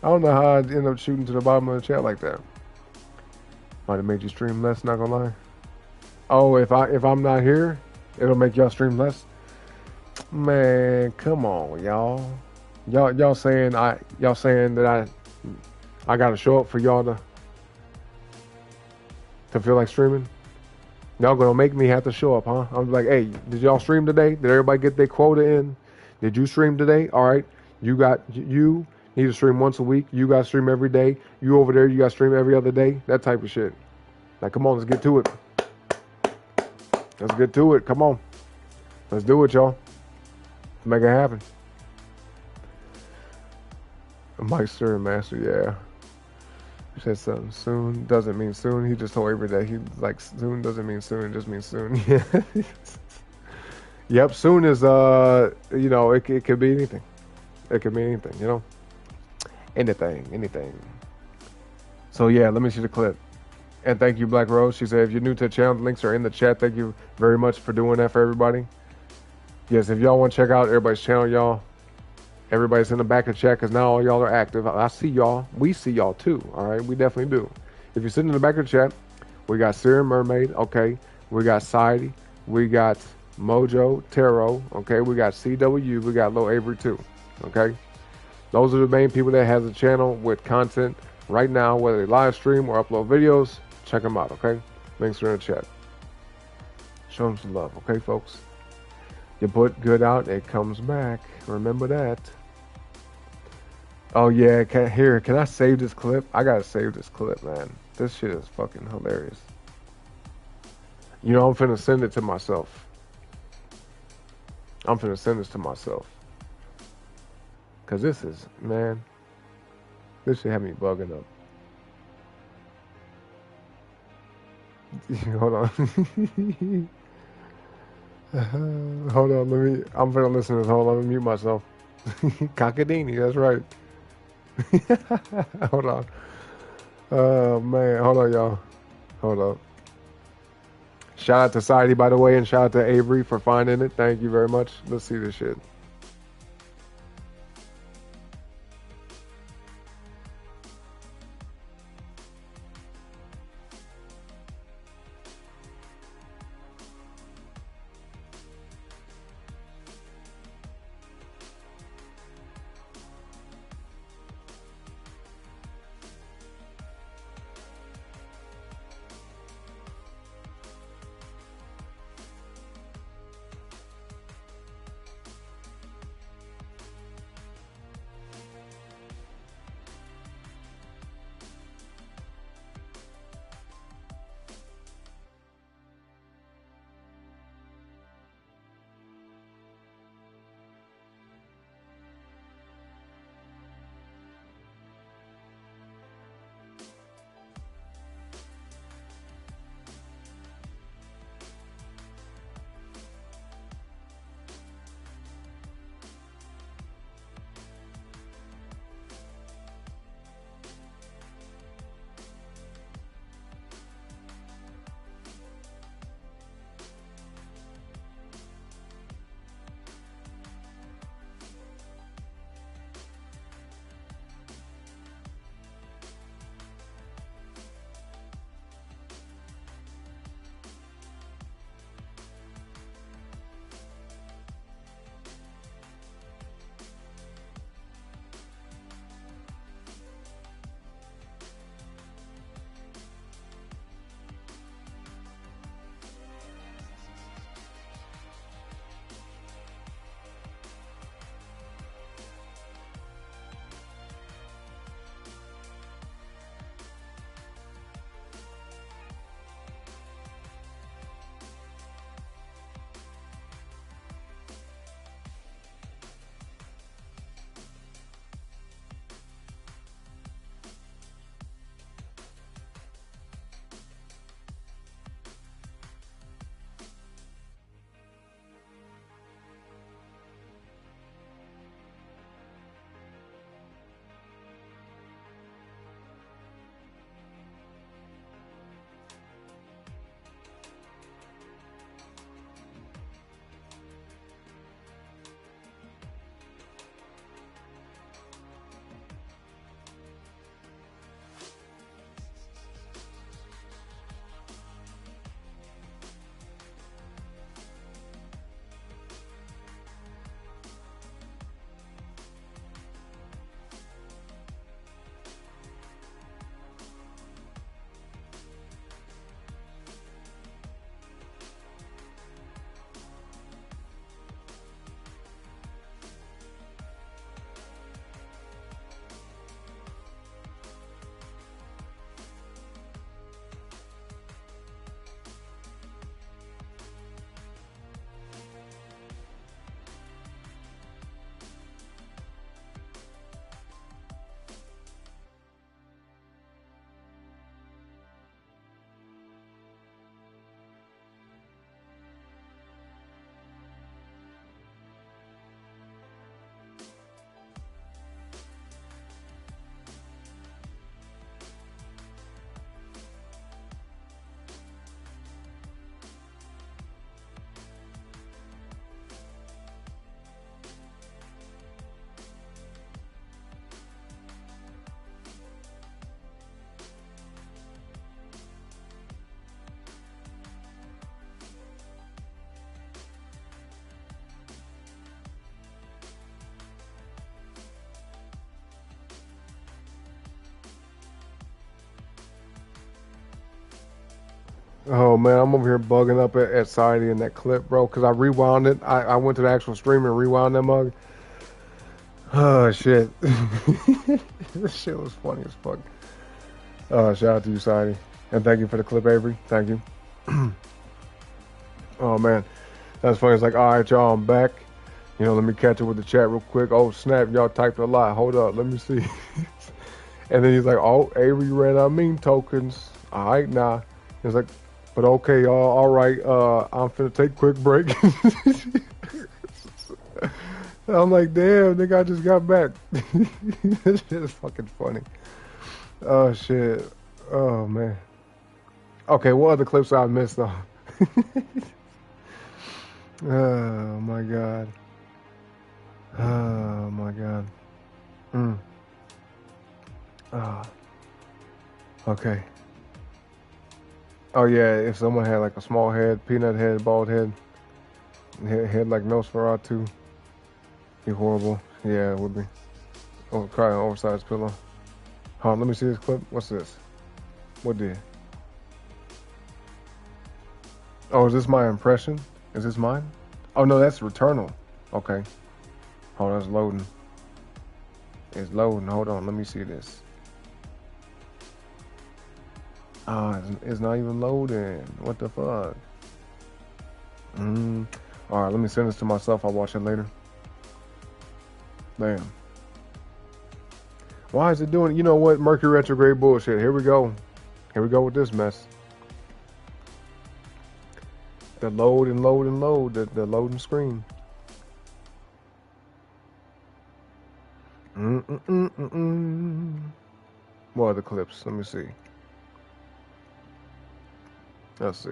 I don't know how I'd end up shooting to the bottom of the chat like that. Might have made you stream less, not gonna lie. Oh, if I'm not here, it'll make y'all stream less. Man, come on, y'all. Y'all saying that I gotta show up for y'all to feel like streaming? Y'all gonna make me have to show up, huh? I'm like, hey, did y'all stream today? Did everybody get their quota in? Did you stream today? All right, you need to stream once a week. You gotta stream every day. You over there, you gotta stream every other day. That type of shit. Like, come on, let's get to it. Let's get to it. Come on, let's do it, y'all. Let's make it happen. Meister and Master, yeah. He said something. Soon doesn't mean soon. He just told Avery that he like soon doesn't mean soon. It just means soon. Yeah. Yep. Soon is you know, it could be anything. It could be anything. You know, anything. So yeah, let me see the clip. And thank you, Black Rose. She said, if you're new to the channel, the links are in the chat. Thank you very much for doing that for everybody. Yes, if y'all want to check out everybody's channel, y'all. Everybody's in the back of the chat because now all y'all are active. I see y'all. We see y'all too. All right, we definitely do. If you're sitting in the back of the chat, we got Syrian Mermaid. Okay, we got Sidey. We got Mojo Tarot. Okay, we got CW. We got Low Avery too. Okay, those are the main people that has a channel with content right now, whether they live stream or upload videos. Check them out. Okay, links are in the chat. Show them some love. Okay, folks. You put good out, it comes back. Remember that. Oh yeah, can I save this clip? I gotta save this clip, man. This shit is fucking hilarious. You know, I'm finna send it to myself. I'm finna send this to myself. Cause this is, man, this shit have me bugging up. Hold on. Hold on, I'm finna listen to this. Hold on, let me mute myself. Cockadini, that's right. Hold on. Oh man, hold on, y'all. Hold up. Shout out to Society, by the way, and shout out to Avery for finding it. Thank you very much. Let's see this shit. Oh man, I'm over here bugging up at Society in that clip, bro, because I rewound it. I went to the actual stream and rewound that mug. Oh shit. This shit was funny as fuck. Shout out to you, Society. And thank you for the clip, Avery. Thank you. Oh man. That's funny. It's like, all right, y'all, I'm back. You know, let me catch up with the chat real quick. Oh snap, y'all typed a lot. Hold up, let me see. And then he's like, oh, Avery ran out of meme tokens. All right, nah. He's like, but okay, y'all. All right, I'm finna take a quick break. I'm like, damn, nigga, I just got back. This shit is fucking funny. Oh shit. Oh man. Okay, what other clips I missed though? Oh my god. Oh my god. Mm. Ah. Okay. Oh yeah, if someone had like a small head, peanut head, bald head, head like Nosferatu, be horrible. Yeah, it would be. Oh, cry an oversized pillow. Hold on, let me see this clip. What's this? What did? Oh, is this my impression? Is this mine? Oh no, that's Returnal. Okay. Hold on, it's loading. It's loading. Hold on, let me see this. Ah, it's not even loading. What the fuck? All right, let me send this to myself. I'll watch it later. Damn. Why is it doing? You know what? Mercury retrograde bullshit. Here we go. Here we go with this mess. The load and load and load. The loading screen. What are the clips? Let me see. Let's see.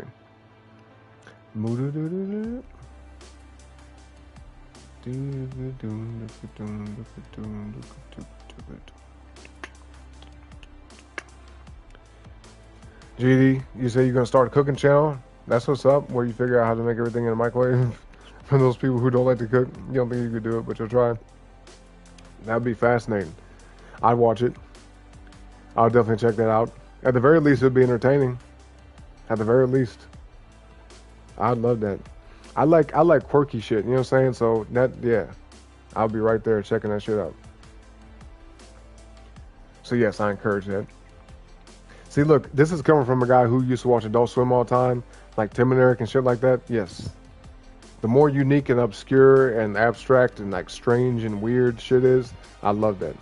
GD, you say you're gonna start a cooking channel? That's what's up. Where you figure out how to make everything in a microwave. For those people who don't like to cook, you don't think you could do it, but you'll try. That'd be fascinating. I'd watch it. I'll definitely check that out. At the very least, it'd be entertaining. At the very least, I'd love that. I like quirky shit. You know what I'm saying? So that, yeah, I'll be right there checking that shit out. So yes, I encourage that. See, look, this is coming from a guy who used to watch Adult Swim all the time, like Tim and Eric and shit like that. Yes, the more unique and obscure and abstract and like strange and weird shit is, I love that.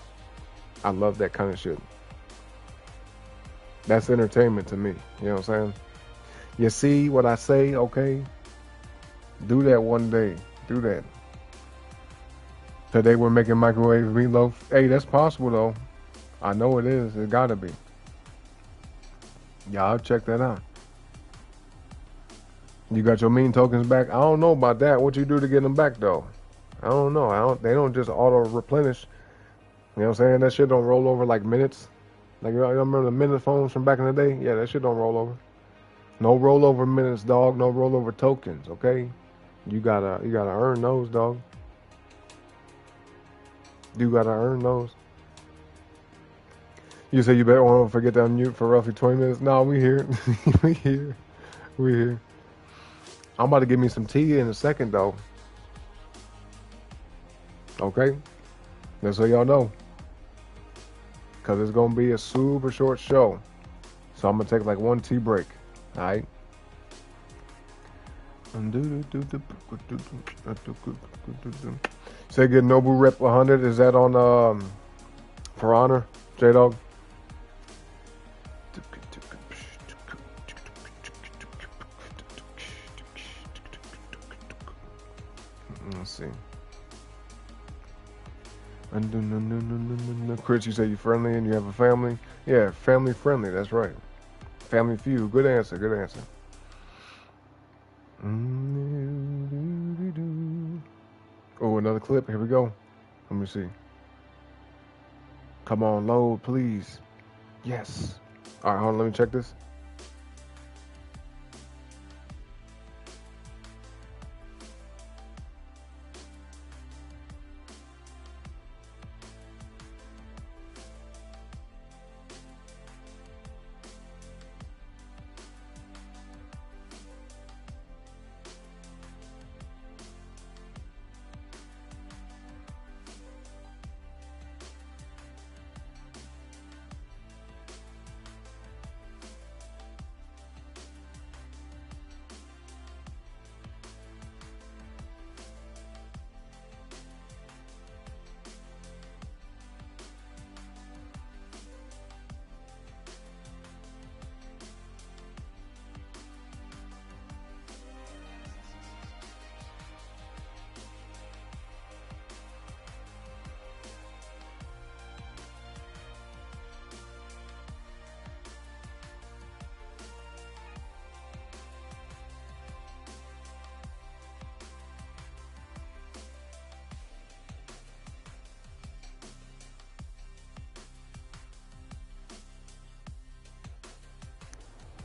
I love that kind of shit. That's entertainment to me. You know what I'm saying? You see what I say? Okay. Do that one day. Do that. Today we're making microwave meatloaf. Hey, that's possible though. I know it is. It gotta be. Yeah, I'll check that out. You got your mean tokens back? I don't know about that. What you do to get them back though? I don't know. They don't just auto replenish. You know what I'm saying? That shit don't roll over like minutes. Like you remember the minute phones from back in the day? Yeah, that shit don't roll over. No rollover minutes, dog. No rollover tokens. Okay, you gotta earn those, dog. You gotta earn those. You say you better want to forget to unmute for roughly 20 minutes. No, we here. We here. We here. I'm about to give me some tea in a second, though. Okay? Just so y'all know. Because it's going to be a super short show. So I'm going to take like one tea break. All right? Say get Nobu Rep 100. Is that on For Honor, J-Dog? Let's see. Chris, you say you're friendly and you have a family? Yeah, family friendly, that's right. Family feud. Good answer, good answer. Oh, another clip. Here we go. Let me see. Come on, load, please. Yes. All right, hold on. Let me check this.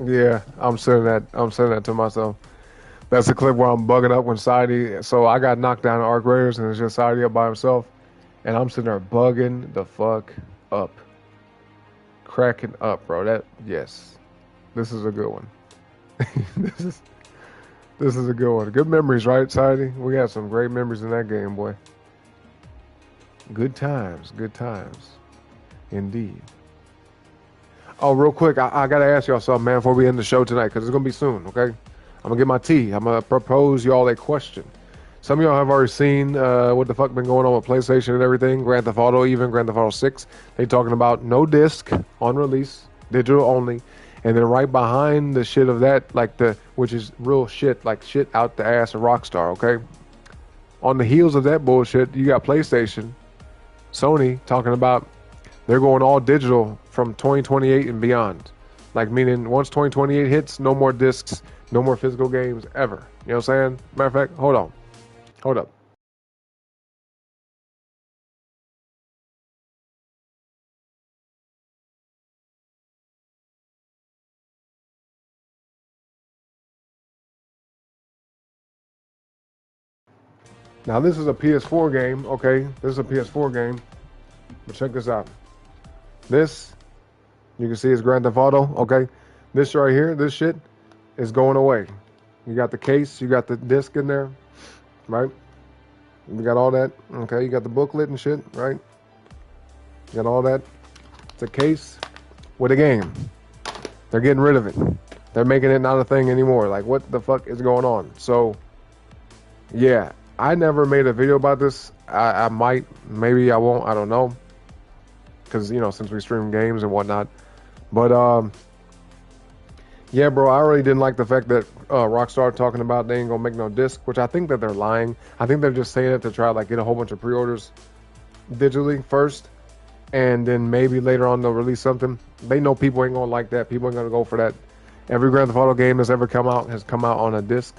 Yeah, I'm saying that. I'm saying that to myself. That's the clip where I'm bugging up when Saidi. So I got knocked down in Arc Raiders, and it's just Saidi up by himself, and I'm sitting there bugging the fuck up, cracking up, bro. That yes, this is a good one. this is this is a good one. Good memories, right, Saidi? We had some great memories in that game, boy. Good times, indeed. Oh, real quick, I gotta ask y'all something, man, before we end the show tonight, because it's gonna be soon, okay? I'm gonna get my tea. I'm gonna propose y'all a question. Some of y'all have already seen what the fuck been going on with PlayStation and everything. Grand Theft Auto, even Grand Theft Auto 6. They talking about no disc on release, digital only, and then right behind the shit of that, which is real shit, like shit out the ass of Rockstar, okay? On the heels of that bullshit, you got PlayStation, Sony talking about they're going all digital from 2028 and beyond. Like, meaning once 2028 hits, no more discs, no more physical games ever. You know what I'm saying? Matter of fact, hold on. Hold up. Now, this is a PS4 game, okay? This is a PS4 game. But check this out. This, you can see is Grand Theft Auto, okay? This right here, this shit, is going away. You got the case, you got the disc in there, right? You got all that, okay? You got the booklet and shit, right? You got all that. It's a case with a game. They're getting rid of it. They're making it not a thing anymore. Like, what the fuck is going on? So, yeah, I never made a video about this. I might, maybe I won't, I don't know. Because, you know, since we stream games and whatnot. But, yeah, bro, I really didn't like the fact that Rockstar talking about they ain't gonna make no disc, which I think that they're lying. I think they're just saying it to try like get a whole bunch of pre-orders digitally first, and then maybe later on they'll release something. They know people ain't gonna like that. People ain't gonna go for that. Every Grand Theft Auto game that's ever come out has come out on a disc.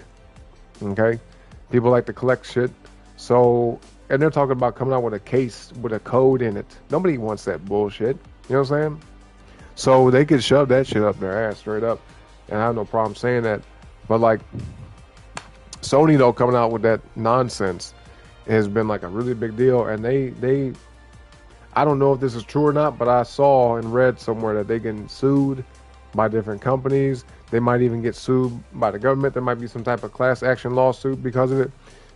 Okay, people like to collect shit. So, and they're talking about coming out with a case with a code in it. Nobody wants that bullshit. You know what I'm saying? So they could shove that shit up their ass straight up. And I have no problem saying that. But like Sony though coming out with that nonsense has been like a really big deal. And they I don't know if this is true or not, but I saw and read somewhere that they get sued by different companies. They might even get sued by the government. There might be some type of class action lawsuit because of it.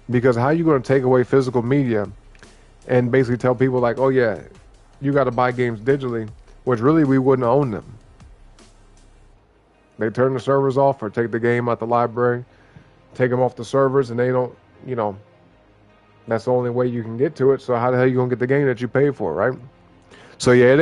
Because how are you going to take away physical media and basically tell people like, oh yeah, you got to buy games digitally, which really we wouldn't own them. They turn the servers off or take the game out the library, take them off the servers, and they don't, you know, that's the only way you can get to it. So how the hell you gonna get the game that you paid for, right? So yeah,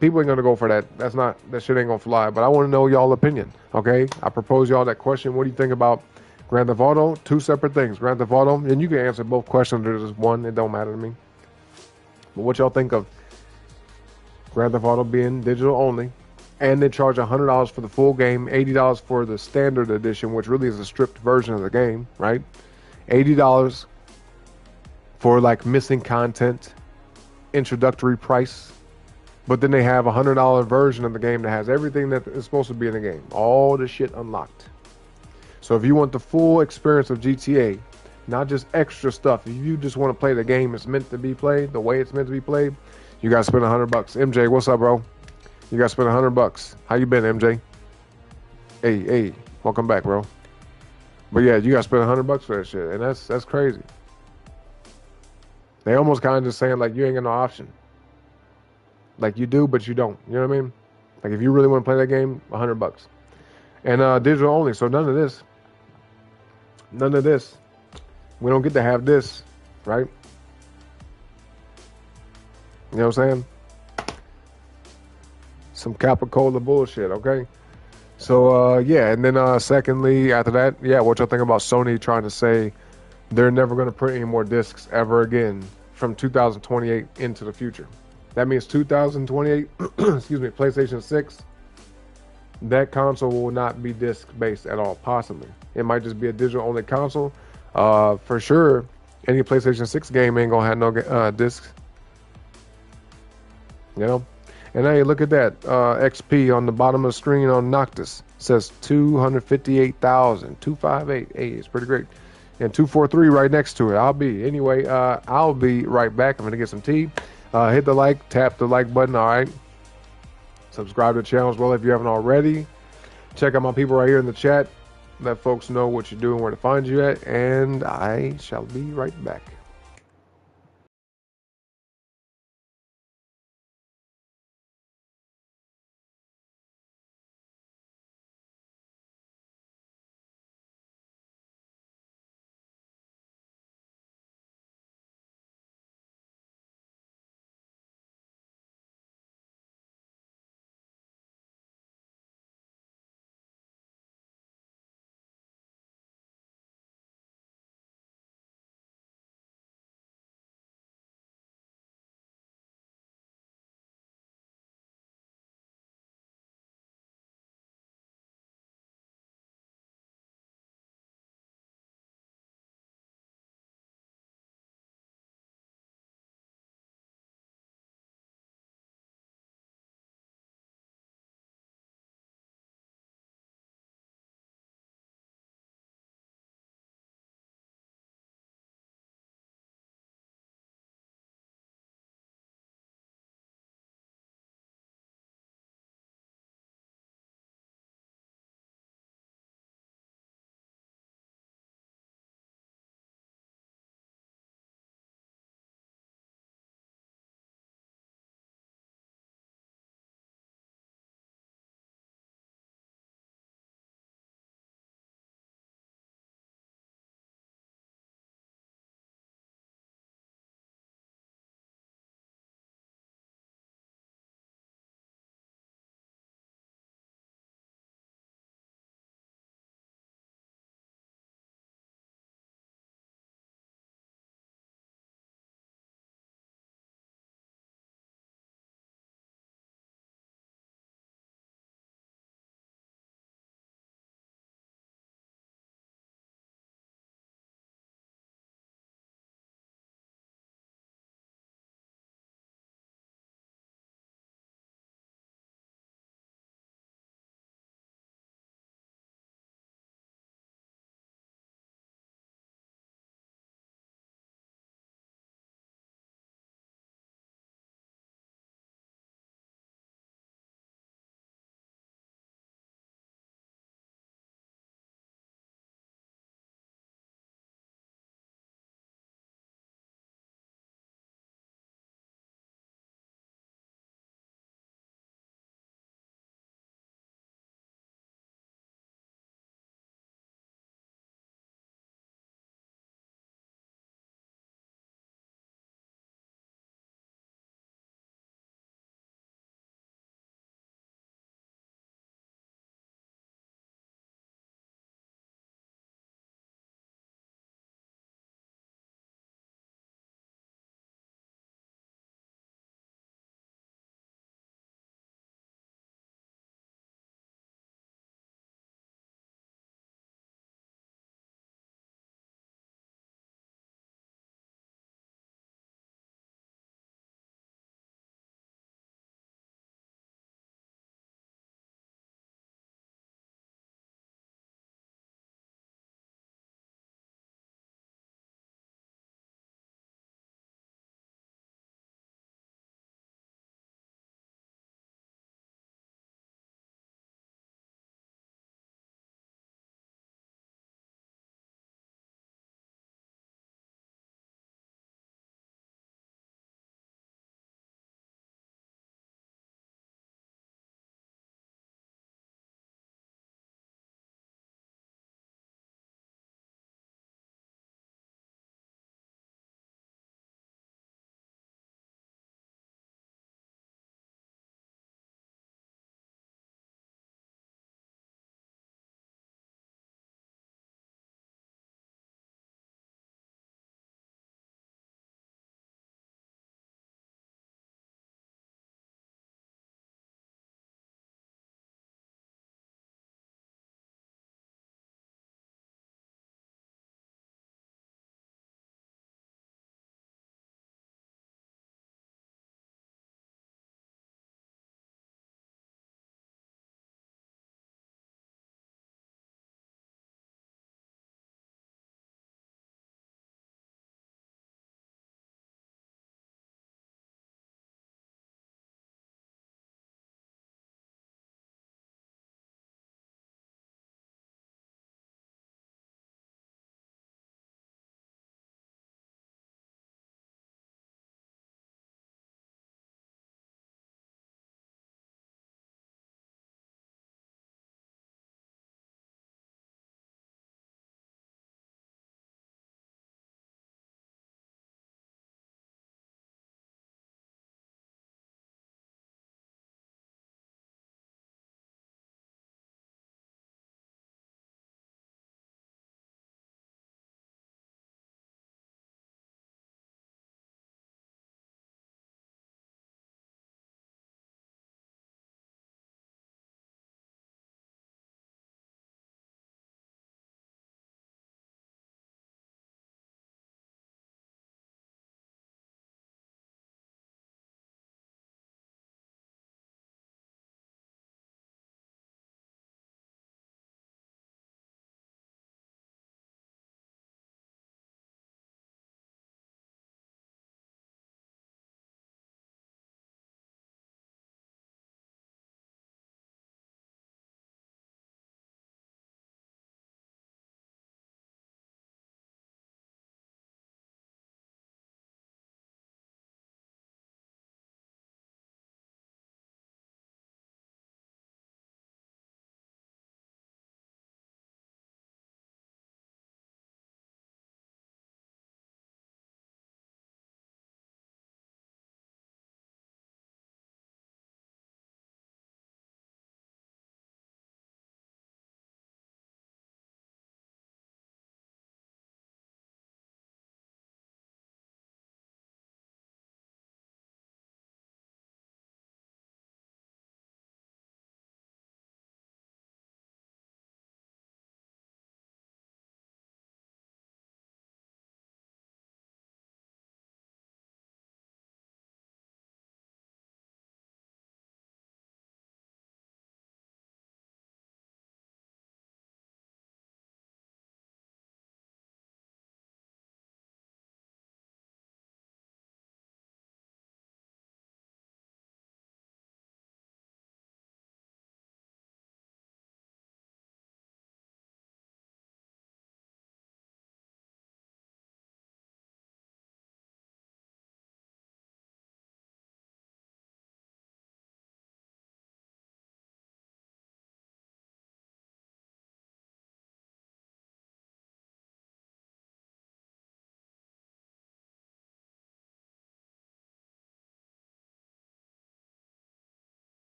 people ain't gonna go for that. That shit ain't gonna fly. But I want to know y'all opinion, okay? I propose y'all that question. What do you think about Grand Theft Auto? Two separate things. Grand Theft Auto, and you can answer both questions. There's just one. It don't matter to me. But what y'all think of Grand Theft Auto being digital only? And they charge $100 for the full game, $80 for the standard edition, which really is a stripped version of the game, right? $80 for like missing content, introductory price. But then they have a $100 version of the game that has everything that is supposed to be in the game, all the shit unlocked. So if you want the full experience of GTA, not just extra stuff, if you just want to play the game it's meant to be played, the way it's meant to be played, you gotta spend $100. MJ, what's up, bro? You gotta spend $100. How you been, MJ? Hey, welcome back, bro. But yeah, you gotta spend $100 for that shit, and that's crazy. They almost kind of just saying like you ain't got no option. Like you do, but you don't. You know what I mean? Like if you really want to play that game, $100. And digital only, so none of this. We don't get to have this, right? You know what I'm saying? Some Capicola bullshit, okay? So, yeah, and then secondly, after that, yeah, what y'all think about Sony trying to say they're never going to print any more discs ever again from 2028 into the future? That means 2028, excuse me, PlayStation 6, that console will not be disc-based at all, possibly. It might just be a digital-only console. For sure, any PlayStation 6 game ain't going to have no discs. You know? And hey, look at that. XP on the bottom of the screen on Noctis. says 258,000. 258. Hey, it's pretty great. And 243 right next to it. I'll be right back. I'm gonna get some tea. Hit the like, tap the like button. All right. Subscribe to the channel as well if you haven't already. Check out my people right here in the chat. Let folks know what you're doing, where to find you at, and I shall be right back.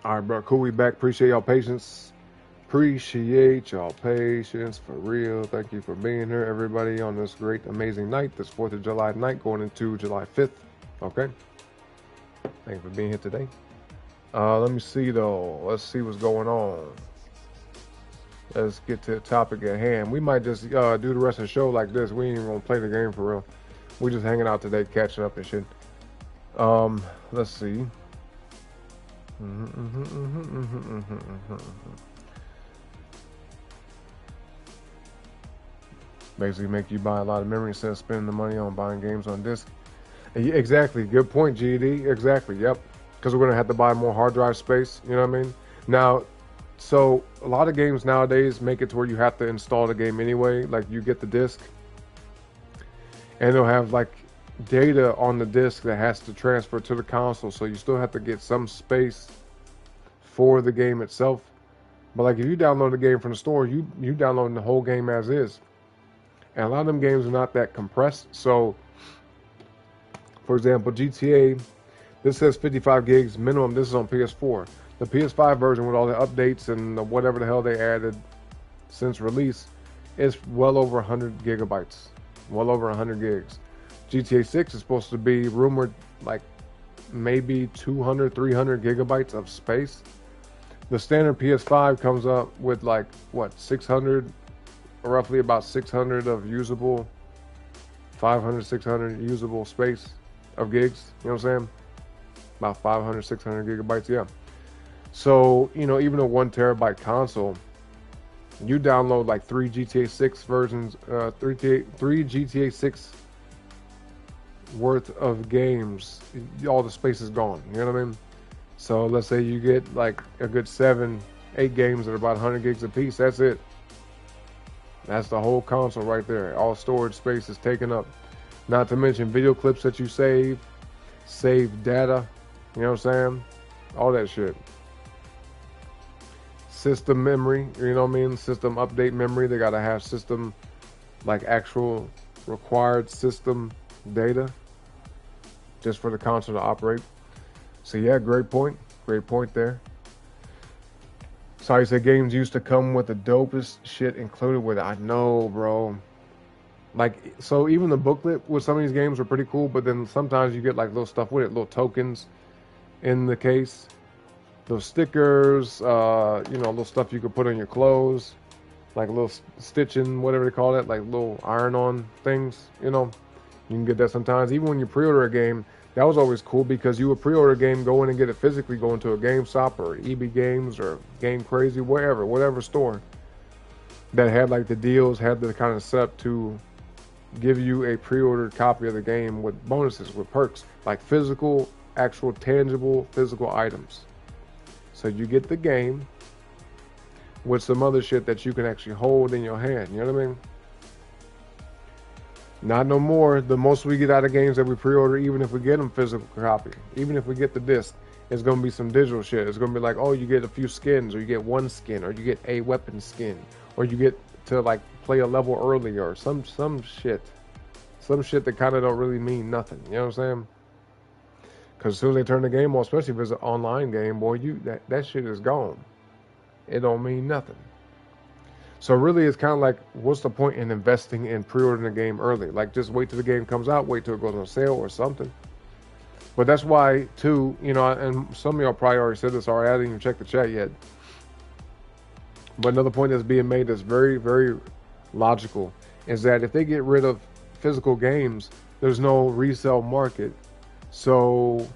All right, bro. Cool. We back. Appreciate y'all patience. Appreciate y'all patience for real. Thank you for being here, everybody, on this great, amazing night, this 4th of July night, going into July 5th. Okay. Thank you for being here today. Let me see though. Let's see what's going on. Let's get to the topic at hand. We might just do the rest of the show like this. We ain't even gonna play the game for real. We just hanging out today, catching up and shit. Let's see. Basically make you buy a lot of memory instead of spending the money on buying games on disc. Yeah, exactly. Good point, GD. Exactly. Yep. Because we're going to have to buy more hard drive space. You know what I mean? Now, so a lot of games nowadays make it to where you have to install the game anyway. Like you get the disc and they'll have like data on the disc that has to transfer to the console. So you still have to get some space for the game itself. But like if you download the game from the store, you downloading the whole game as is. And a lot of them games are not that compressed. So, for example, GTA, this says 55 gigs minimum. This is on PS4. The PS5 version with all the updates and whatever the hell they added since release is well over 100 gigabytes. Well over 100 gigs. GTA 6 is supposed to be rumored like maybe 200, 300 gigabytes of space. The standard PS5 comes up with like, what, 600, roughly about 600 of usable, 500, 600 usable space of gigs. You know what I'm saying? About 500, 600 gigabytes, yeah. So, you know, even a 1 terabyte console, you download like 3 GTA 6 versions, 3 GTA 6 worth of games, all the space is gone. You know what I mean? So let's say you get like a good 7, 8 games that are about 100 gigs apiece. That's it. That's the whole console right there. All storage space is taken up. Not to mention video clips that you save data. You know what I'm saying? All that shit. System memory, you know what I mean? System update memory. They gotta have system, like actual required system data just for the console to operate. So yeah, great point. Great point there. So you said games used to come with the dopest shit included with it. I know, bro. Like, so even the booklet with some of these games are pretty cool, but then sometimes you get like little stuff with it, little tokens in the case. Those stickers, you know, little stuff you could put on your clothes, like a little stitching, whatever they call it, like little iron-on things, you know. You can get that sometimes. Even when you pre-order a game, that was always cool because you would pre-order a game, go in and get it physically, go into a GameStop or EB Games or Game Crazy, whatever store that had like the deals, had the kind of setup to give you a pre-ordered copy of the game with bonuses, with perks, like physical, actual, tangible, physical items. So you get the game with some other shit that you can actually hold in your hand. You know what I mean? Not no more. The most we get out of games that we pre-order, even if we get them physical copy, even if we get the disc, it's going to be some digital shit. It's going to be like, oh, you get a few skins, or you get one skin, or you get a weapon skin, or you get to like play a level early, or some shit. Some shit that kind of don't really mean nothing. You know what I'm saying? Because as soon as they turn the game on, especially if it's an online game, boy, that shit is gone. It don't mean nothing. So really, it's kind of like, what's the point in investing in pre-ordering a game early? Like, just wait till the game comes out, wait till it goes on sale or something. But that's why, too, you know, and some of y'all probably already said this already. I didn't even check the chat yet. But another point that's being made that's very, very logical is that if they get rid of physical games, there's no resale market. So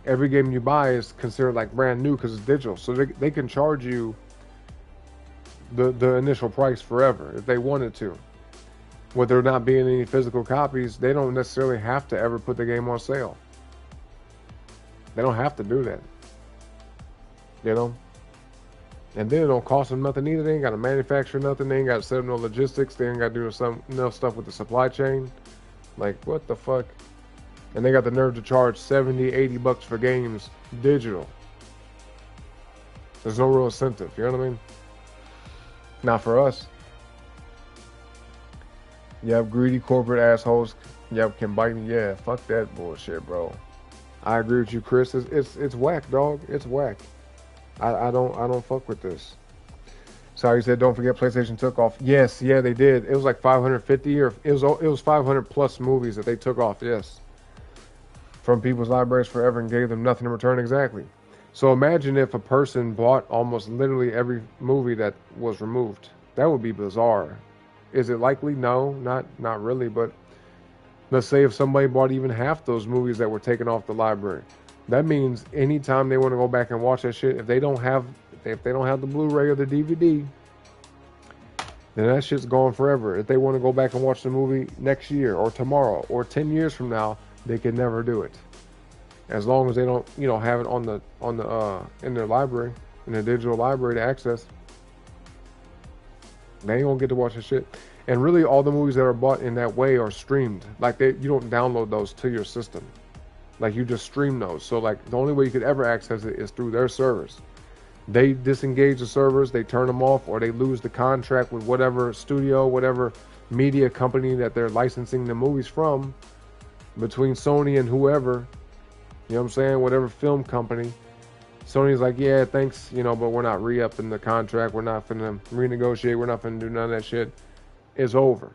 every game you buy is considered like brand new because it's digital. So they can charge you the initial price forever if they wanted to. With there not being any physical copies, they don't necessarily have to ever put the game on sale. They don't have to do that. You know? And then it don't cost them nothing either. They ain't got to manufacture nothing. They ain't got to set up no logistics. They ain't got to do enough stuff with the supply chain. Like, what the fuck? And they got the nerve to charge 70, 80 bucks for games digital. There's no real incentive. You know what I mean? Not for us. Yep, greedy corporate assholes. Yep, can bite me. Yeah, fuck that bullshit, bro. I agree with you, Chris. It's whack, dog. It's whack. I don't fuck with this. Sorry, said don't forget PlayStation took off. Yes, yeah, they did. It was like 550 or it was 500 plus movies that they took off. Yes, from people's libraries forever and gave them nothing in return. Exactly. So imagine if a person bought almost literally every movie that was removed. That would be bizarre. Is it likely? No, not really. But let's say if somebody bought even half those movies that were taken off the library, that means anytime they want to go back and watch that shit, if they don't have the Blu-ray or the DVD, then that shit's gone forever. If they want to go back and watch the movie next year or tomorrow or 10 years from now, they can never do it. As long as they don't, have it on the in their library, in their digital library to access, they ain't gonna get to watch the shit. And really, all the movies that are bought in that way are streamed. Like you don't download those to your system. Like you just stream those. So like the only way you could ever access it is through their servers. They disengage the servers, they turn them off, or they lose the contract with whatever studio, whatever media company that they're licensing the movies from, between Sony and whoever. You know what I'm saying? Whatever film company. Sony's like, yeah, thanks, but we're not re-upping the contract. We're not finna renegotiate. We're not finna do none of that shit. It's over.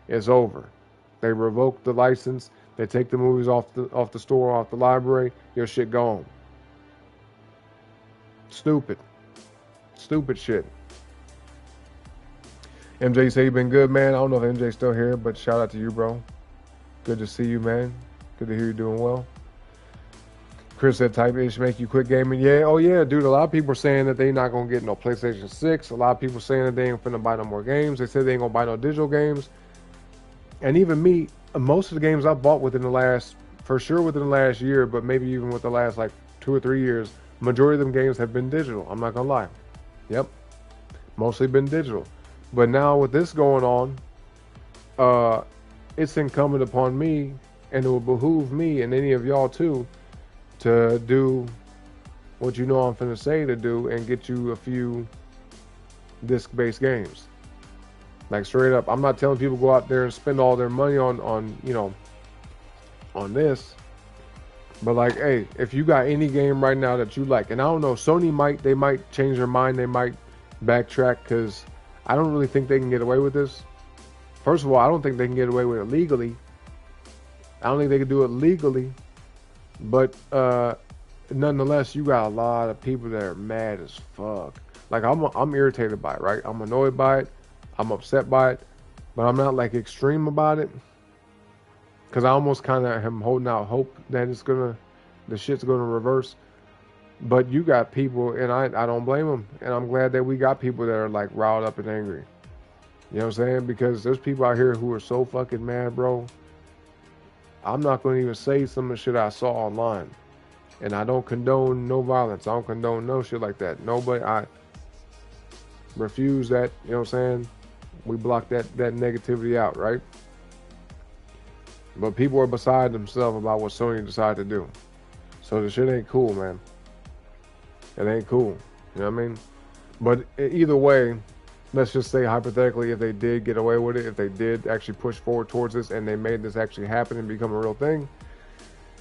It's over. They revoke the license. They take the movies off the store, off the library. Your shit gone. Stupid shit. MJ say you been good, man. I don't know if MJ's still here, but shout out to you, bro. Good to see you, man. Good to hear you doing well. Chris said type ish make you quit gaming. Yeah, oh yeah, dude. A lot of people are saying that they not gonna get no PlayStation 6. A lot of people saying that they ain't finna buy no more games. They said they ain't gonna buy no digital games. And even me, most of the games I bought within the last year, but maybe even with the last like 2 or 3 years, majority of them games have been digital. I'm not gonna lie. Yep, mostly been digital. But now with this going on, it's incumbent upon me, and it will behoove me and any of y'all too, to do what you know I'm finna say to do and get you a few disc-based games. Like straight up, I'm not telling people go out there and spend all their money on this. But like, hey, if you got any game right now that you like, and I don't know, Sony might change their mind, they might backtrack, because I don't really think they can get away with this. First of all, I don't think they can get away with it legally. I don't think they can do it legally. But nonetheless, you got a lot of people that are mad as fuck. Like I'm irritated by it, right? I'm annoyed by it. I'm upset by it, but I'm not like extreme about it. Cause I almost kind of am holding out hope that the shit's gonna reverse. But you got people, and I don't blame them, and I'm glad that we got people that are like riled up and angry. You know what I'm saying? Because there's people out here who are so fucking mad, bro. I'm not going to even say some of the shit I saw online. And I don't condone no violence. I don't condone no shit like that. Nobody, I refuse that. You know what I'm saying? We block that negativity out, right? But people are beside themselves about what Sony decided to do. So the shit ain't cool, man. It ain't cool. You know what I mean? But either way, let's just say hypothetically, if they did get away with it, if they did actually push forward towards this and they made this actually happen and become a real thing,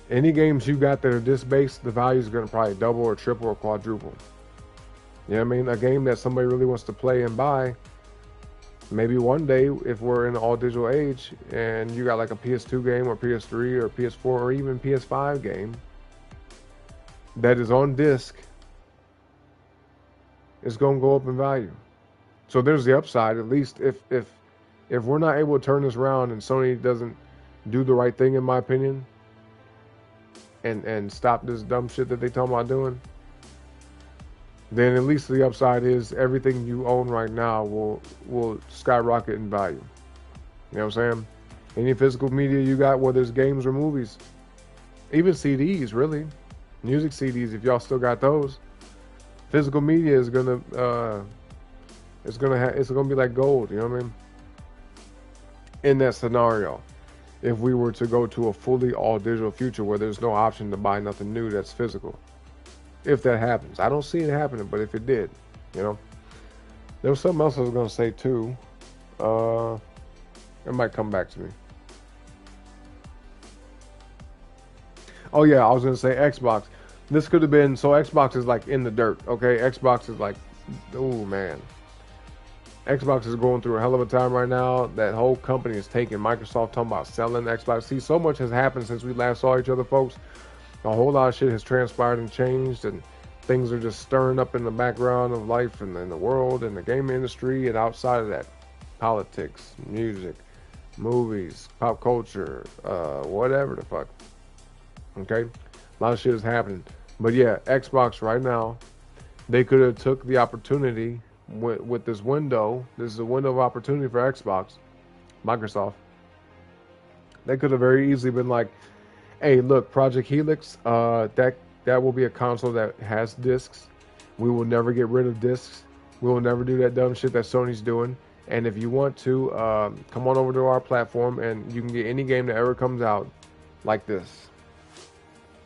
any games you got that are disc-based, the value is going to probably double or triple or quadruple. You know what I mean? A game that somebody really wants to play and buy, maybe one day, if we're in the all-digital age, and you got like a PS2 game or PS3 or PS4 or even PS5 game that is on disc, it's going to go up in value. So there's the upside. At least if we're not able to turn this around and Sony doesn't do the right thing, in my opinion, and stop this dumb shit that they talking about doing, then at least the upside is everything you own right now will skyrocket in value. You know what I'm saying? Any physical media you got, whether it's games or movies, even CDs, really, music CDs, if y'all still got those, physical media is gonna it's gonna be like gold. You know what I mean? In that scenario, if we were to go to a fully all digital future where there's no option to buy nothing new that's physical, if that happens, I don't see it happening, but if it did, there was something else I was gonna say too. It might come back to me. Oh yeah, I was gonna say Xbox. This could have been, so Xbox is like in the dirt, okay? Xbox is like, oh man. Xbox is going through a hell of a time right now. That whole company is taking Microsoft, talking about selling Xbox. See, so much has happened since we last saw each other, folks. A whole lot of shit has transpired and changed, and things are just stirring up in the background of life and in the world and the game industry and outside of that. Politics, music, movies, pop culture, whatever the fuck. Okay? A lot of shit is happening. But yeah, Xbox right now, they could have took the opportunity with this window. This is a window of opportunity for Xbox, Microsoft. They could have very easily been like, hey, look, Project Helix, that will be a console that has discs. We will never get rid of discs. We will never do that dumb shit that Sony's doing. And if you want to, come on over to our platform and you can get any game that ever comes out like this.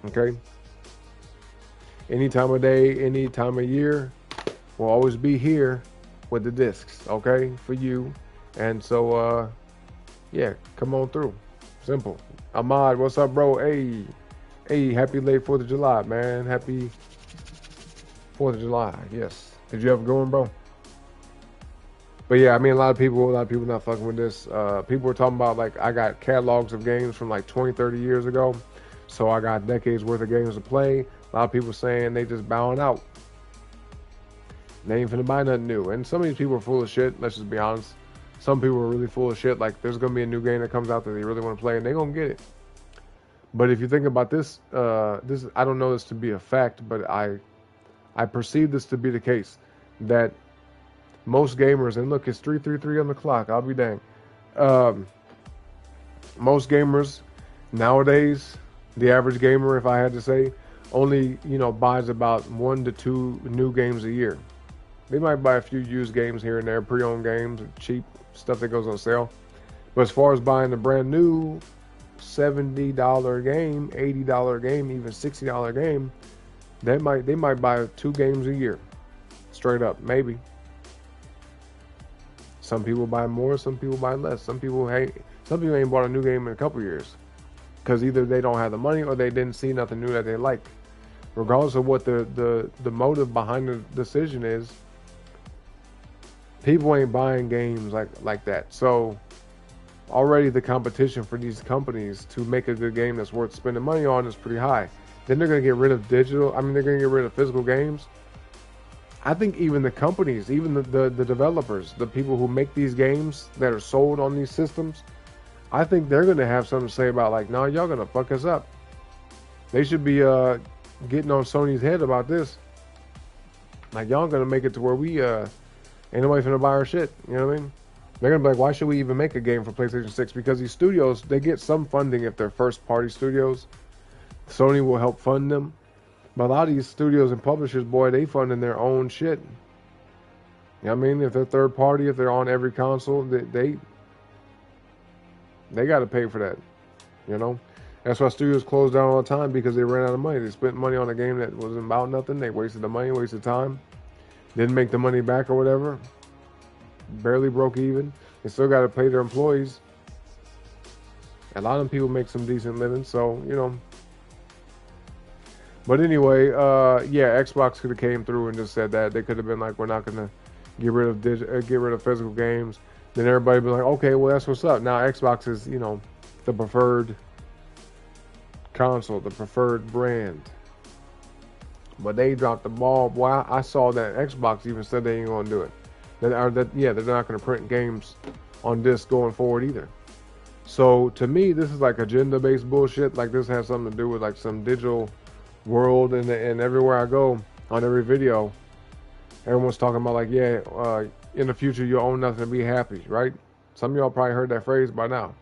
Okay? Any time of day, any time of year, we'll always be here with the discs, okay, for you. And so, yeah, come on through. Simple. Ahmad, what's up, bro? Hey, happy late 4th of July, man. Happy 4th of July, yes. Did you have a good one, bro? But yeah, I mean, a lot of people not fucking with this. People were talking about, like, I got catalogs of games from like 20, 30 years ago. So I got decades worth of games to play. A lot of people saying they just bowing out. They ain't finna buy nothing new. And some of these people are full of shit, let's just be honest. Some people are really full of shit. Like, there's gonna be a new game that comes out that they really want to play, and they're gonna get it. But if you think about this, I don't know this to be a fact, but I perceive this to be the case. That most gamers, and look, it's 3:33 on the clock, I'll be dang. Most gamers nowadays, the average gamer, if I had to say, only, buys about 1 to 2 new games a year. They might buy a few used games here and there, pre-owned games, cheap stuff that goes on sale. But as far as buying a brand new $70 game, $80 game, even $60 game, they might buy 2 games a year. Straight up, maybe. Some people buy more, some people buy less. Some people ain't bought a new game in a couple years. Because either they don't have the money or they didn't see nothing new that they like. Regardless of what the motive behind the decision is, people ain't buying games like that. So already the competition for these companies to make a good game that's worth spending money on is pretty high. Then they're going to get rid of they're going to get rid of physical games. I think even the companies, even the developers, the people who make these games that are sold on these systems, I think they're going to have something to say about, like, no, y'all going to fuck us up. They should be getting on Sony's head about this. Like, y'all going to make it to where we ain't nobody finna buy our shit. You know what I mean? They're going to be like, why should we even make a game for PlayStation 6? Because these studios, they get some funding if they're first-party studios. Sony will help fund them. But a lot of these studios and publishers, boy, they funding their own shit. You know what I mean? If they're third-party, if they're on every console, they got to pay for that, you know? That's why studios close down all the time, because they ran out of money. They spent money on a game that wasn't about nothing. They wasted the money, wasted time. Didn't make the money back or whatever. Barely broke even. They still got to pay their employees. A lot of them people make some decent living, so, But anyway, yeah, Xbox could have came through and just said that. They could have been like, we're not going to get rid of physical games. Then everybody be like, okay, well, that's what's up. Now Xbox is, the preferred console, the preferred brand. But they dropped the ball. Boy, I saw that Xbox even said they ain't going to do it. They're not going to print games on disc going forward either. So to me, this is like agenda-based bullshit. Like, this has something to do with like some digital world, and everywhere I go on every video, everyone's talking about like, in the future you'll own nothing to be happy, right? Some of y'all probably heard that phrase by now.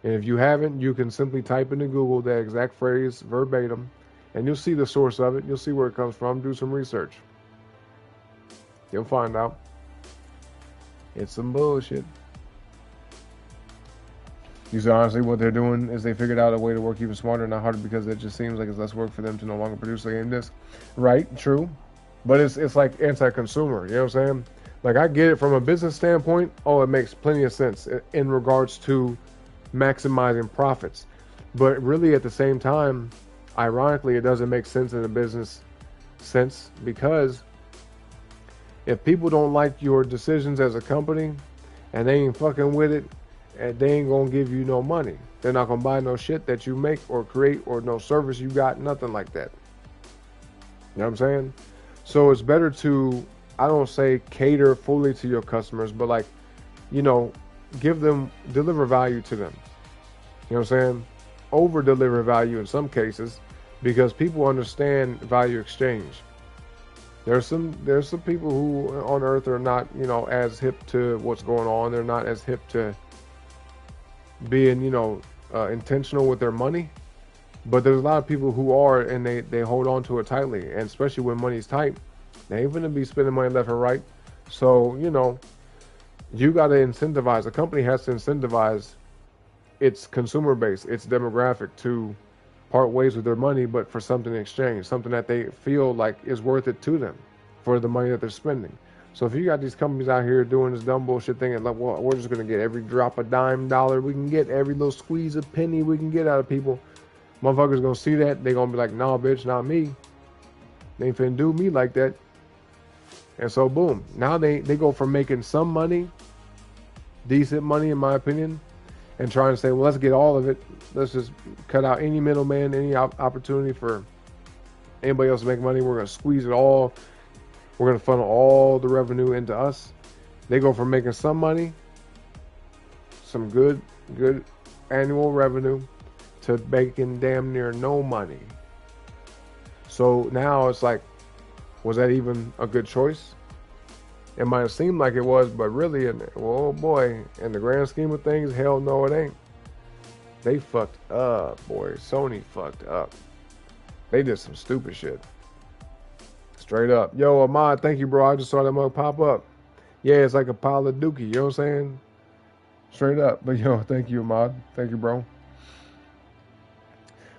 And if you haven't, you can simply type into Google that exact phrase verbatim, and you'll see the source of it. You'll see where it comes from. Do some research. You'll find out. It's some bullshit. You see, honestly, what they're doing is they figured out a way to work even smarter and not harder, because it just seems like it's less work for them to no longer produce a game disc. Right, true. But it's like anti-consumer, you know what I'm saying? Like, I get it from a business standpoint. Oh, it makes plenty of sense in regards to maximizing profits. But really, at the same time, ironically, it doesn't make sense in a business sense, because if people don't like your decisions as a company and they ain't fucking with it, and they ain't gonna give you no money. They're not gonna buy no shit that you make or create, or no service you got, nothing like that. You know what I'm saying? So it's better to, I don't say cater fully to your customers, but like, you know, deliver value to them. You know what I'm saying? Over deliver value in some cases, because people understand value exchange. There's some people who on earth are not, you know, as hip to what's going on. They're not as hip to being, you know, intentional with their money. But there's a lot of people who are, and they hold on to it tightly. And especially when money's tight, they ain't gonna be spending money left and right. So, you know, you got to incentivize. The company has to incentivize its consumer base, its demographic, to part ways with their money, but for something in exchange, something that they feel like is worth it to them for the money that they're spending. So if you got these companies out here doing this dumb bullshit thing and like, well, we're just gonna get every drop of dime dollar we can get, every little squeeze of penny we can get out of people, motherfuckers gonna see that, they gonna be like, nah, bitch, not me. They ain't finna do me like that. And so boom, now they go from making some money, decent money in my opinion, and trying to say, well, let's get all of it. Let's just cut out any middleman, any opportunity for anybody else to make money. We're going to squeeze it all. We're going to funnel all the revenue into us. They go from making some money, some good annual revenue, to making damn near no money. So now it's like, was that even a good choice? It might have seemed like it was, but really, oh boy, in the grand scheme of things, hell no, it ain't. They fucked up, boy. Sony fucked up. They did some stupid shit. Straight up. Yo, Ahmad, thank you, bro. I just saw that mug pop up. Yeah, it's like a pile of dookie, you know what I'm saying? Straight up. But yo, thank you, Ahmad. Thank you, bro.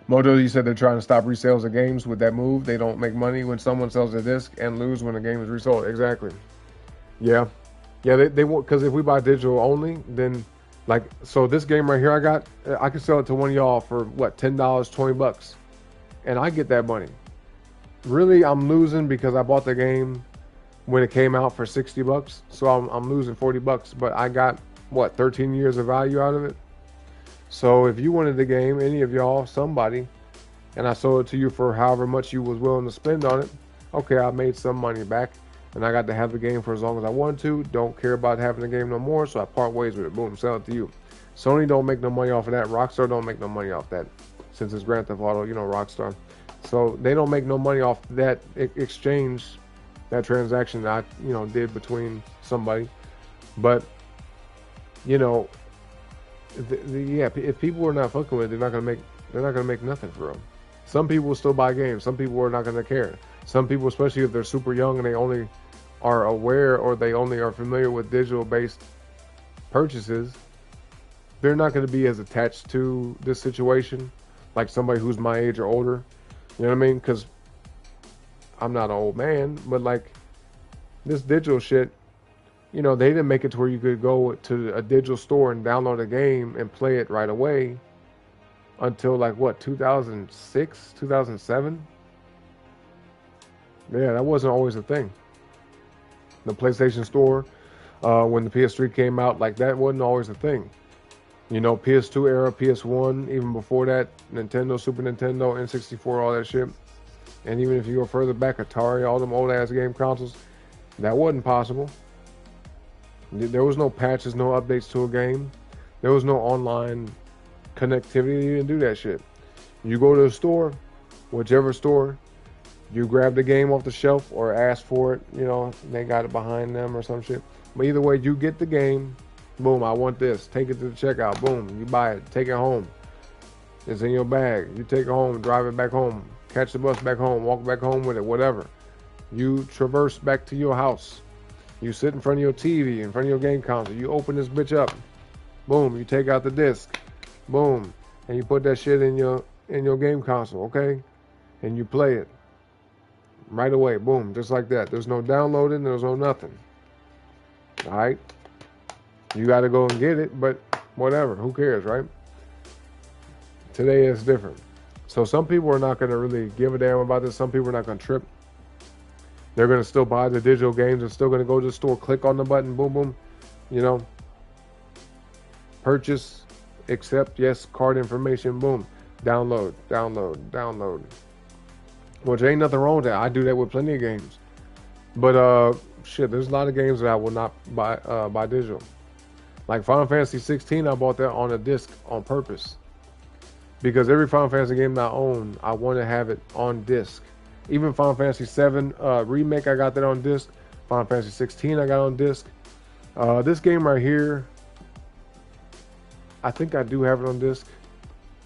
Mojo, you said they're trying to stop resales of games with that move. They don't make money when someone sells a disc and lose when the game is resold. Exactly. Yeah, they won't, because if we buy digital only, then like, so this game right here I can sell it to one of y'all for what, $10, $20, and I get that money. Really, I'm losing because I bought the game when it came out for $60, so I'm losing $40, but I got what, 13 years of value out of it. So if you wanted the game, any of y'all, somebody, and I sold it to you for however much you was willing to spend on it, okay, I made some money back. And I got to have the game for as long as I wanted to. Don't care about having the game no more, so I part ways with it. Boom, sell it to you. Sony don't make no money off of that. Rockstar don't make no money off that, since it's Grand Theft Auto, you know, Rockstar. So they don't make no money off that exchange, that transaction that I, you know, did between somebody. But, you know, yeah, if people are not fucking with it, they're not gonna make nothing for them. Some people will still buy games. Some people are not gonna care. Some people, especially if they're super young and they only are aware, or they only are familiar with digital-based purchases, they're not going to be as attached to this situation like somebody who's my age or older. You know what I mean? Because I'm not an old man, but like this digital shit, you know, they didn't make it to where you could go to a digital store and download a game and play it right away until like what, 2006, 2007? Yeah, that wasn't always a thing. The PlayStation Store, when the PS3 came out, like that wasn't always a thing. You know, PS2 era, PS1, even before that, Nintendo, Super Nintendo, N64, all that shit. And even if you go further back, Atari, all them old ass game consoles, that wasn't possible. There was no patches, no updates to a game. There was no online connectivity. You didn't do that shit. You go to a store, whichever store, you grab the game off the shelf or ask for it, you know, they got it behind them or some shit. But either way, you get the game, boom, I want this. Take it to the checkout, boom, you buy it, take it home. It's in your bag. You take it home, drive it back home, catch the bus back home, walk back home with it, whatever. You traverse back to your house. You sit in front of your TV, in front of your game console. You open this bitch up, boom, you take out the disc, boom, and you put that shit in your game console, okay? And you play it. Right away, boom, just like that. There's no downloading, there's no nothing. Alright? You gotta go and get it, but whatever, who cares, right? Today it's different. So some people are not going to really give a damn about this. Some people are not going to trip. They're going to still buy the digital games and still going to go to the store, click on the button, boom, boom, you know, purchase, accept, yes, card information, boom, download, download, download. Which ain't nothing wrong with that. I do that with plenty of games. But shit, there's a lot of games that I will not buy digital. Like Final Fantasy 16, I bought that on a disc on purpose. Because every Final Fantasy game I own, I want to have it on disc. Even Final Fantasy 7 remake, I got that on disc. Final Fantasy 16, I got on disc. This game right here, I think I do have it on disc.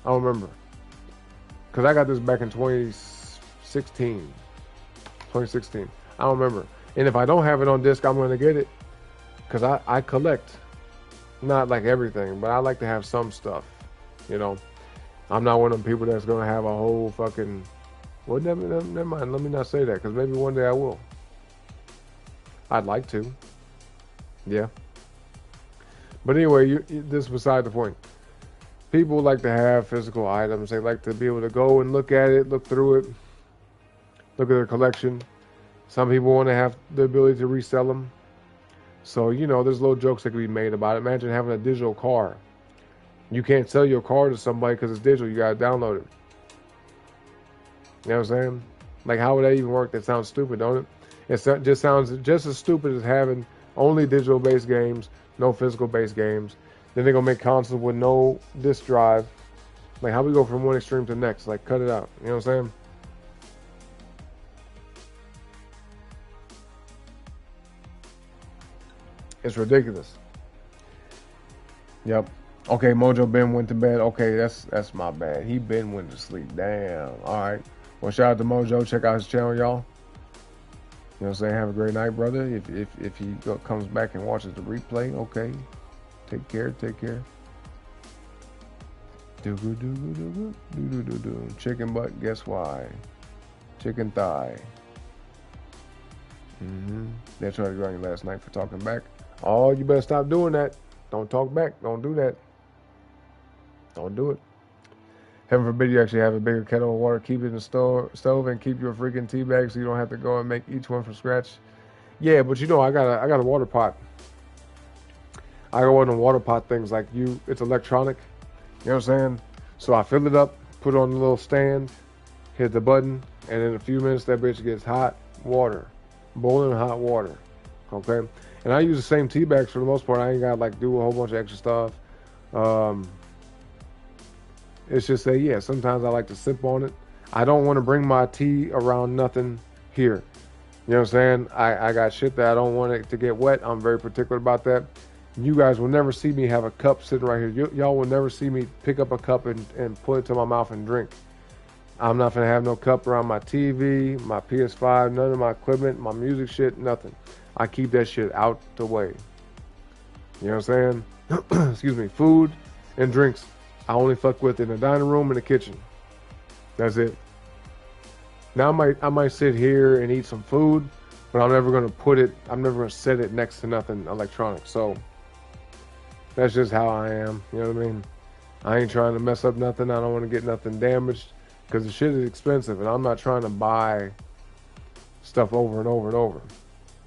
I don't remember. Because I got this back in 2016. 2016. I don't remember. And if I don't have it on disc, I'm going to get it. Because I collect. Not like everything, but I like to have some stuff. You know. I'm not one of them people that's going to have a whole fucking... Well, never mind. Let me not say that. Because maybe one day I will. I'd like to. Yeah. But anyway, this is beside the point. People like to have physical items. They like to be able to go and look at it, look through it, look at their collection. Some people want to have the ability to resell them. So, you know, there's little jokes that can be made about it. Imagine having a digital car. You can't sell your car to somebody because it's digital. You got to download it. You know what I'm saying? Like, how would that even work? That sounds stupid, don't it? It just sounds just as stupid as having only digital-based games, no physical-based games. Then they're going to make consoles with no disk drive. Like, how we go from one extreme to the next? Like, cut it out. You know what I'm saying? It's ridiculous. Yep. Okay, Mojo Ben went to bed. Okay, that's my bad. He Ben went to sleep. Damn. All right. Well, shout out to Mojo. Check out his channel, y'all. You know what I'm saying? Have a great night, brother. If he comes back and watches the replay, okay. Take care. Take care. Chicken butt. Guess why? Chicken thigh. They tried to go on you last night for talking back. Oh, you better stop doing that. Don't talk back. Don't do that. Don't do it. Heaven forbid you actually have a bigger kettle of water. Keep it in the stove and keep your freaking tea bag so you don't have to go and make each one from scratch. Yeah, but you know, I got a water pot. I got one of the water pot things like it's electronic. You know what I'm saying? So I fill it up, put it on the little stand, hit the button, and in a few minutes that bitch gets hot water. Boiling hot water. Okay? And I use the same tea bags for the most part. I ain't got like do a whole bunch of extra stuff. It's just that, yeah, sometimes I like to sip on it. I don't want to bring my tea around nothing here. You know what I'm saying? I got shit that I don't want it to get wet. I'm very particular about that. You guys will never see me have a cup sitting right here. Y'all will never see me pick up a cup and put it to my mouth and drink. I'm not going to have no cup around my TV, my PS5, none of my equipment, my music shit, nothing. I keep that shit out the way. You know what I'm saying? Excuse me. Food and drinks, I only fuck with in the dining room and the kitchen. That's it. Now I might sit here and eat some food, but I'm never gonna set it next to nothing electronic. So that's just how I am. You know what I mean? I ain't trying to mess up nothing. I don't want to get nothing damaged because the shit is expensive, and I'm not trying to buy stuff over and over and over.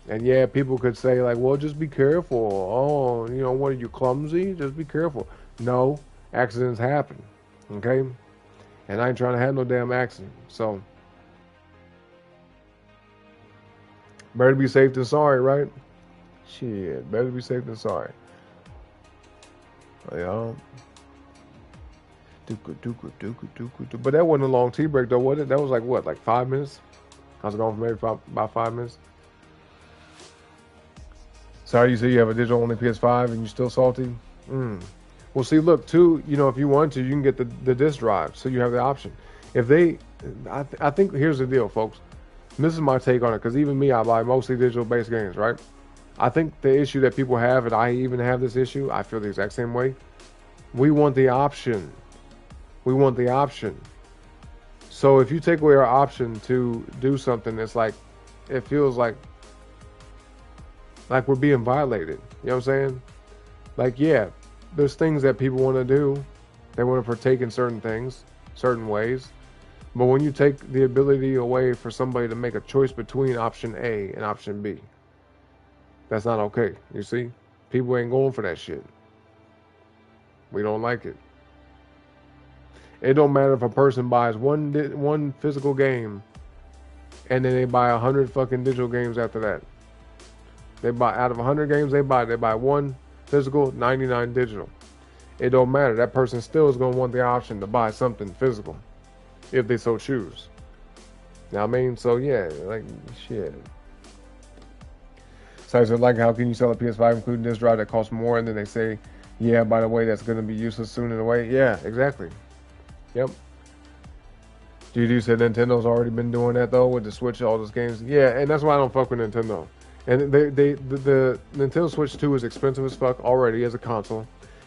And yeah, people could say like, well, just be careful. Oh, you know, what are you, clumsy? Just be careful. No. Accidents happen, okay? And I ain't trying to have no damn accident. So, better be safe than sorry, right? Shit, better be safe than sorry. Yeah. But that wasn't a long tea break, though, was it? That was like, what, like 5 minutes? I was gone for maybe about 5 minutes. Sorry, you say you have a digital-only PS5 and you're still salty? Well, see, look, too, you know, if you want to, you can get the disk drive, so you have the option. I think, here's the deal, folks. And this is my take on it, because even me, I buy mostly digital-based games, right? I think the issue that people have, and I even have this issue, I feel the exact same way. We want the option. We want the option. So if you take away our option to do something, it's like, it feels like we're being violated. You know what I'm saying? Like, yeah. There's things that people want to do. They want to partake in certain things, certain ways. But when you take the ability away for somebody to make a choice between option A and option B, that's not okay. You see? People ain't going for that shit. We don't like it. It don't matter if a person buys one physical game and then they buy 100 fucking digital games after that. They buy, out of 100 games they buy one physical, 99 digital. It don't matter. That person still is going to want the option to buy something physical if they so choose. You know what I mean? So yeah, like shit. So I said, like, how can you sell a PS5 including this drive that costs more, and then they say, yeah, by the way, that's going to be useless soon in a way? Yeah, exactly. Yep. GD said Nintendo's already been doing that though with the Switch, all those games. Yeah, and that's why I don't fuck with Nintendo. And the Nintendo Switch 2 is expensive as fuck already as a console.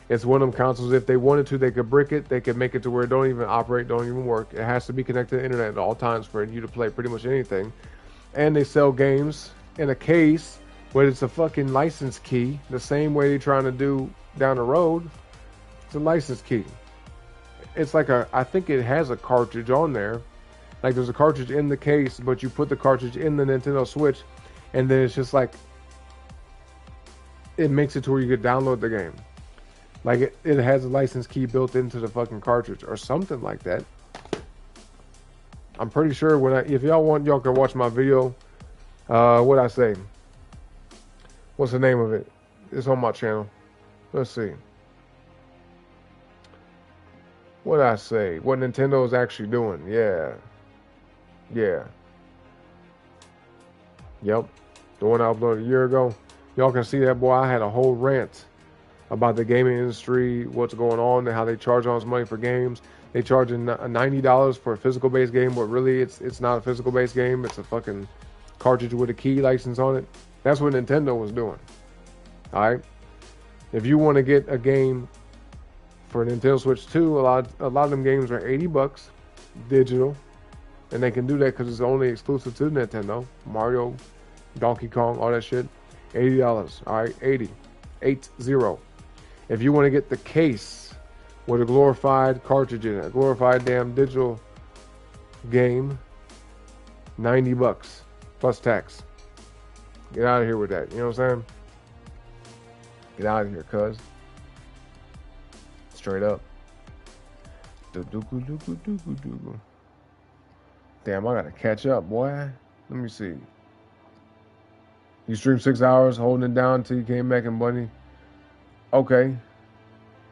It's one of them consoles, if they wanted to, they could brick it. They could make it to where it don't even operate, don't even work. It has to be connected to the internet at all times for you to play pretty much anything. And they sell games in a case where it's a fucking license key, the same way they're trying to do down the road. It's a license key. It's like I think it has a cartridge on there. Like there's a cartridge in the case, but you put the cartridge in the Nintendo Switch, and then it's just like, it makes it to where you could download the game. Like it has a license key built into the fucking cartridge or something like that. I'm pretty sure if y'all want, y'all can watch my video. What I say? What's the name of it? It's on my channel. Let's see. What I say? What Nintendo is actually doing? Yeah. Yeah. Yep. The one I uploaded a year ago. Y'all can see that, boy. I had a whole rant about the gaming industry, what's going on, and how they charge all this money for games. They charge $90 for a physical-based game, but really it's not a physical-based game. It's a fucking cartridge with a key license on it. That's what Nintendo was doing. All right? If you want to get a game for Nintendo Switch 2, a lot of them games are $80 digital, and they can do that because it's only exclusive to Nintendo. Mario, Donkey Kong, all that shit, $80. All right, 80. If you want to get the case with a glorified cartridge in it, a glorified damn digital game, $90 plus tax. Get out of here with that. You know what I'm saying? Get out of here, cuz. Straight up. Damn, I gotta catch up, boy. Let me see. You streamed 6 hours, holding it down until you came back and bunny. Okay.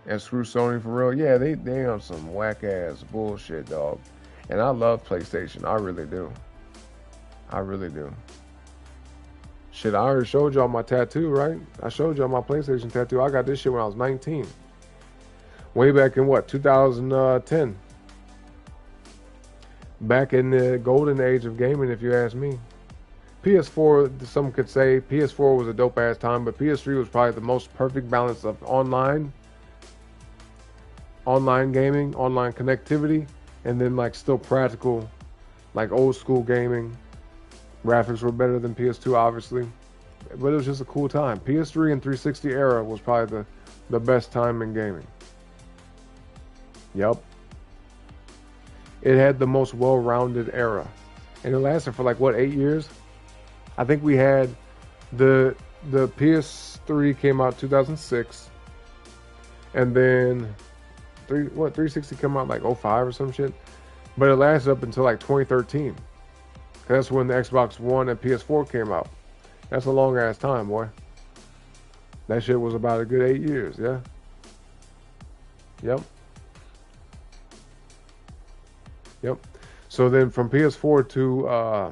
And screw Sony for real. Yeah, they on some whack ass bullshit, dog. And I love PlayStation. I really do. I really do. Shit, I already showed y'all my tattoo, right? I showed y'all my PlayStation tattoo. I got this shit when I was 19. Way back in what, 2010. Back in the golden age of gaming, if you ask me. PS4, some could say PS4 was a dope ass time, but PS3 was probably the most perfect balance of online gaming, online connectivity, and then like still practical, like old school gaming. Graphics were better than PS2, obviously, but it was just a cool time. PS3 and 360 era was probably the best time in gaming. Yep. It had the most well-rounded era, and it lasted for like what, 8 years? I think we had the PS3 came out 2006, and then 360 came out like 05 or some shit, but it lasted up until like 2013. That's when the Xbox One and PS4 came out. That's a long ass time, boy. That shit was about a good 8 years, yeah. Yep. Yep. So then from PS4 to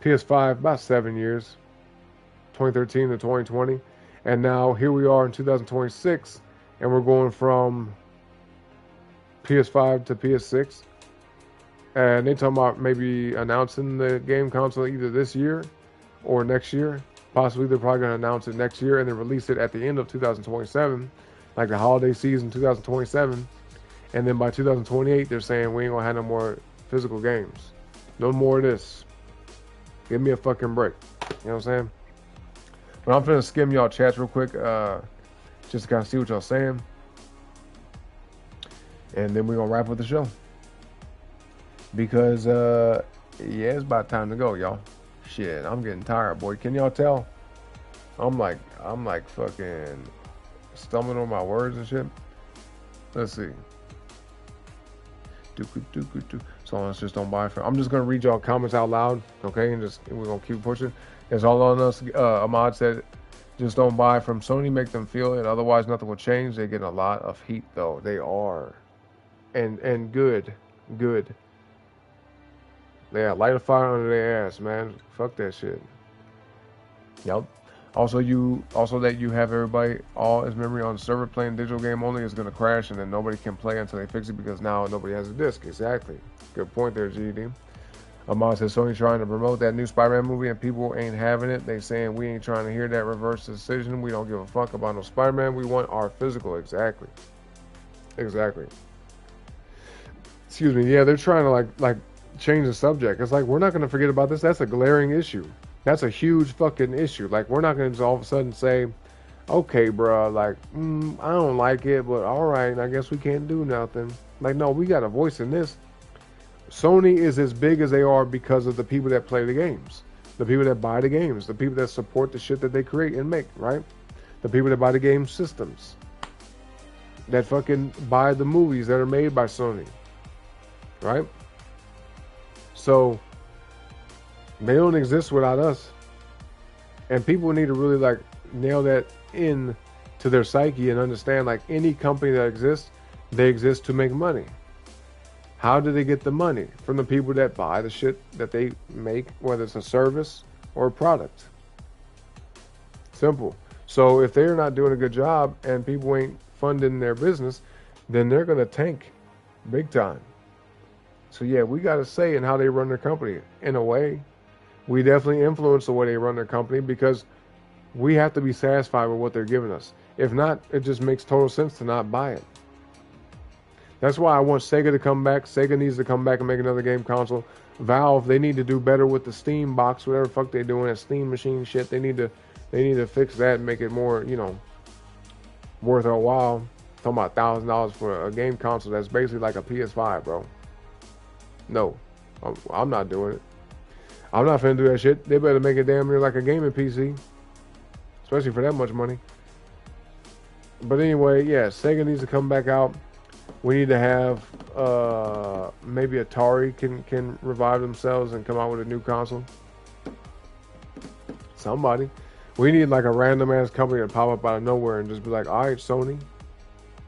PS5, about 7 years, 2013 to 2020, and now here we are in 2026, and we're going from PS5 to PS6, and they talking about maybe announcing the game console either this year or next year. Possibly they're probably going to announce it next year and then release it at the end of 2027, like the holiday season 2027, and then by 2028 they're saying we ain't gonna have no more physical games, no more of this. Give me a fucking break. You know what I'm saying? But I'm finna skim y'all chats real quick, just to kind of see what y'all saying. And then we're gonna wrap with the show. because yeah, it's about time to go, y'all. Shit, I'm getting tired, boy. Can y'all tell? I'm like fucking stumbling on my words and shit. Let's see. So let's just don't buy from. I'm just gonna read y'all comments out loud, okay? And we're gonna keep pushing. It's all on us. Ahmad said, just don't buy from Sony. Make them feel it. Otherwise, nothing will change. They get a lot of heat though. They are, and good. Yeah, light a fire under their ass, man. Fuck that shit. Yep. Also that you have everybody all his memory on the server playing digital game only is gonna crash and then nobody can play until they fix it because now nobody has a disc. Exactly. Good point there, GD. Ahmad says Sony trying to promote that new Spider-Man movie and people ain't having it. They saying we ain't trying to hear that reverse decision. We don't give a fuck about no Spider-Man. We want our physical. Exactly. Excuse me. Yeah, they're trying to like change the subject. It's like we're not gonna forget about this. That's a glaring issue. That's a huge fucking issue. Like, we're not going to just all of a sudden say, okay, bro, like, I don't like it, but all right, I guess we can't do nothing. Like, no, we got a voice in this. Sony is as big as they are because of the people that play the games, the people that buy the games, the people that support the shit that they create and make, right? The people that buy the game systems, that fucking buy the movies that are made by Sony, right? So they don't exist without us. And people need to really like nail that in to their psyche and understand like any company that exists, they exist to make money. How do they get the money? From the people that buy the shit that they make, whether it's a service or a product. Simple. So if they're not doing a good job and people ain't funding their business, then they're going to tank big time. So yeah, we got to say in how they run their company. In a way, we definitely influence the way they run their company because we have to be satisfied with what they're giving us. If not, it just makes total sense to not buy it. That's why I want Sega to come back. Sega needs to come back and make another game console. Valve, they need to do better with the Steam box, whatever the fuck they're doing, that Steam machine shit. They need to fix that and make it more, worth our while. Talking about $1,000 for a game console that's basically like a PS5, bro. No, I'm not doing it. I'm not finna do that shit. They better make it damn near like a gaming PC. Especially for that much money. But anyway, yeah, Sega needs to come back out. We need to have maybe Atari can revive themselves and come out with a new console. Somebody. We need like a random ass company to pop up out of nowhere and just be like, all right, Sony,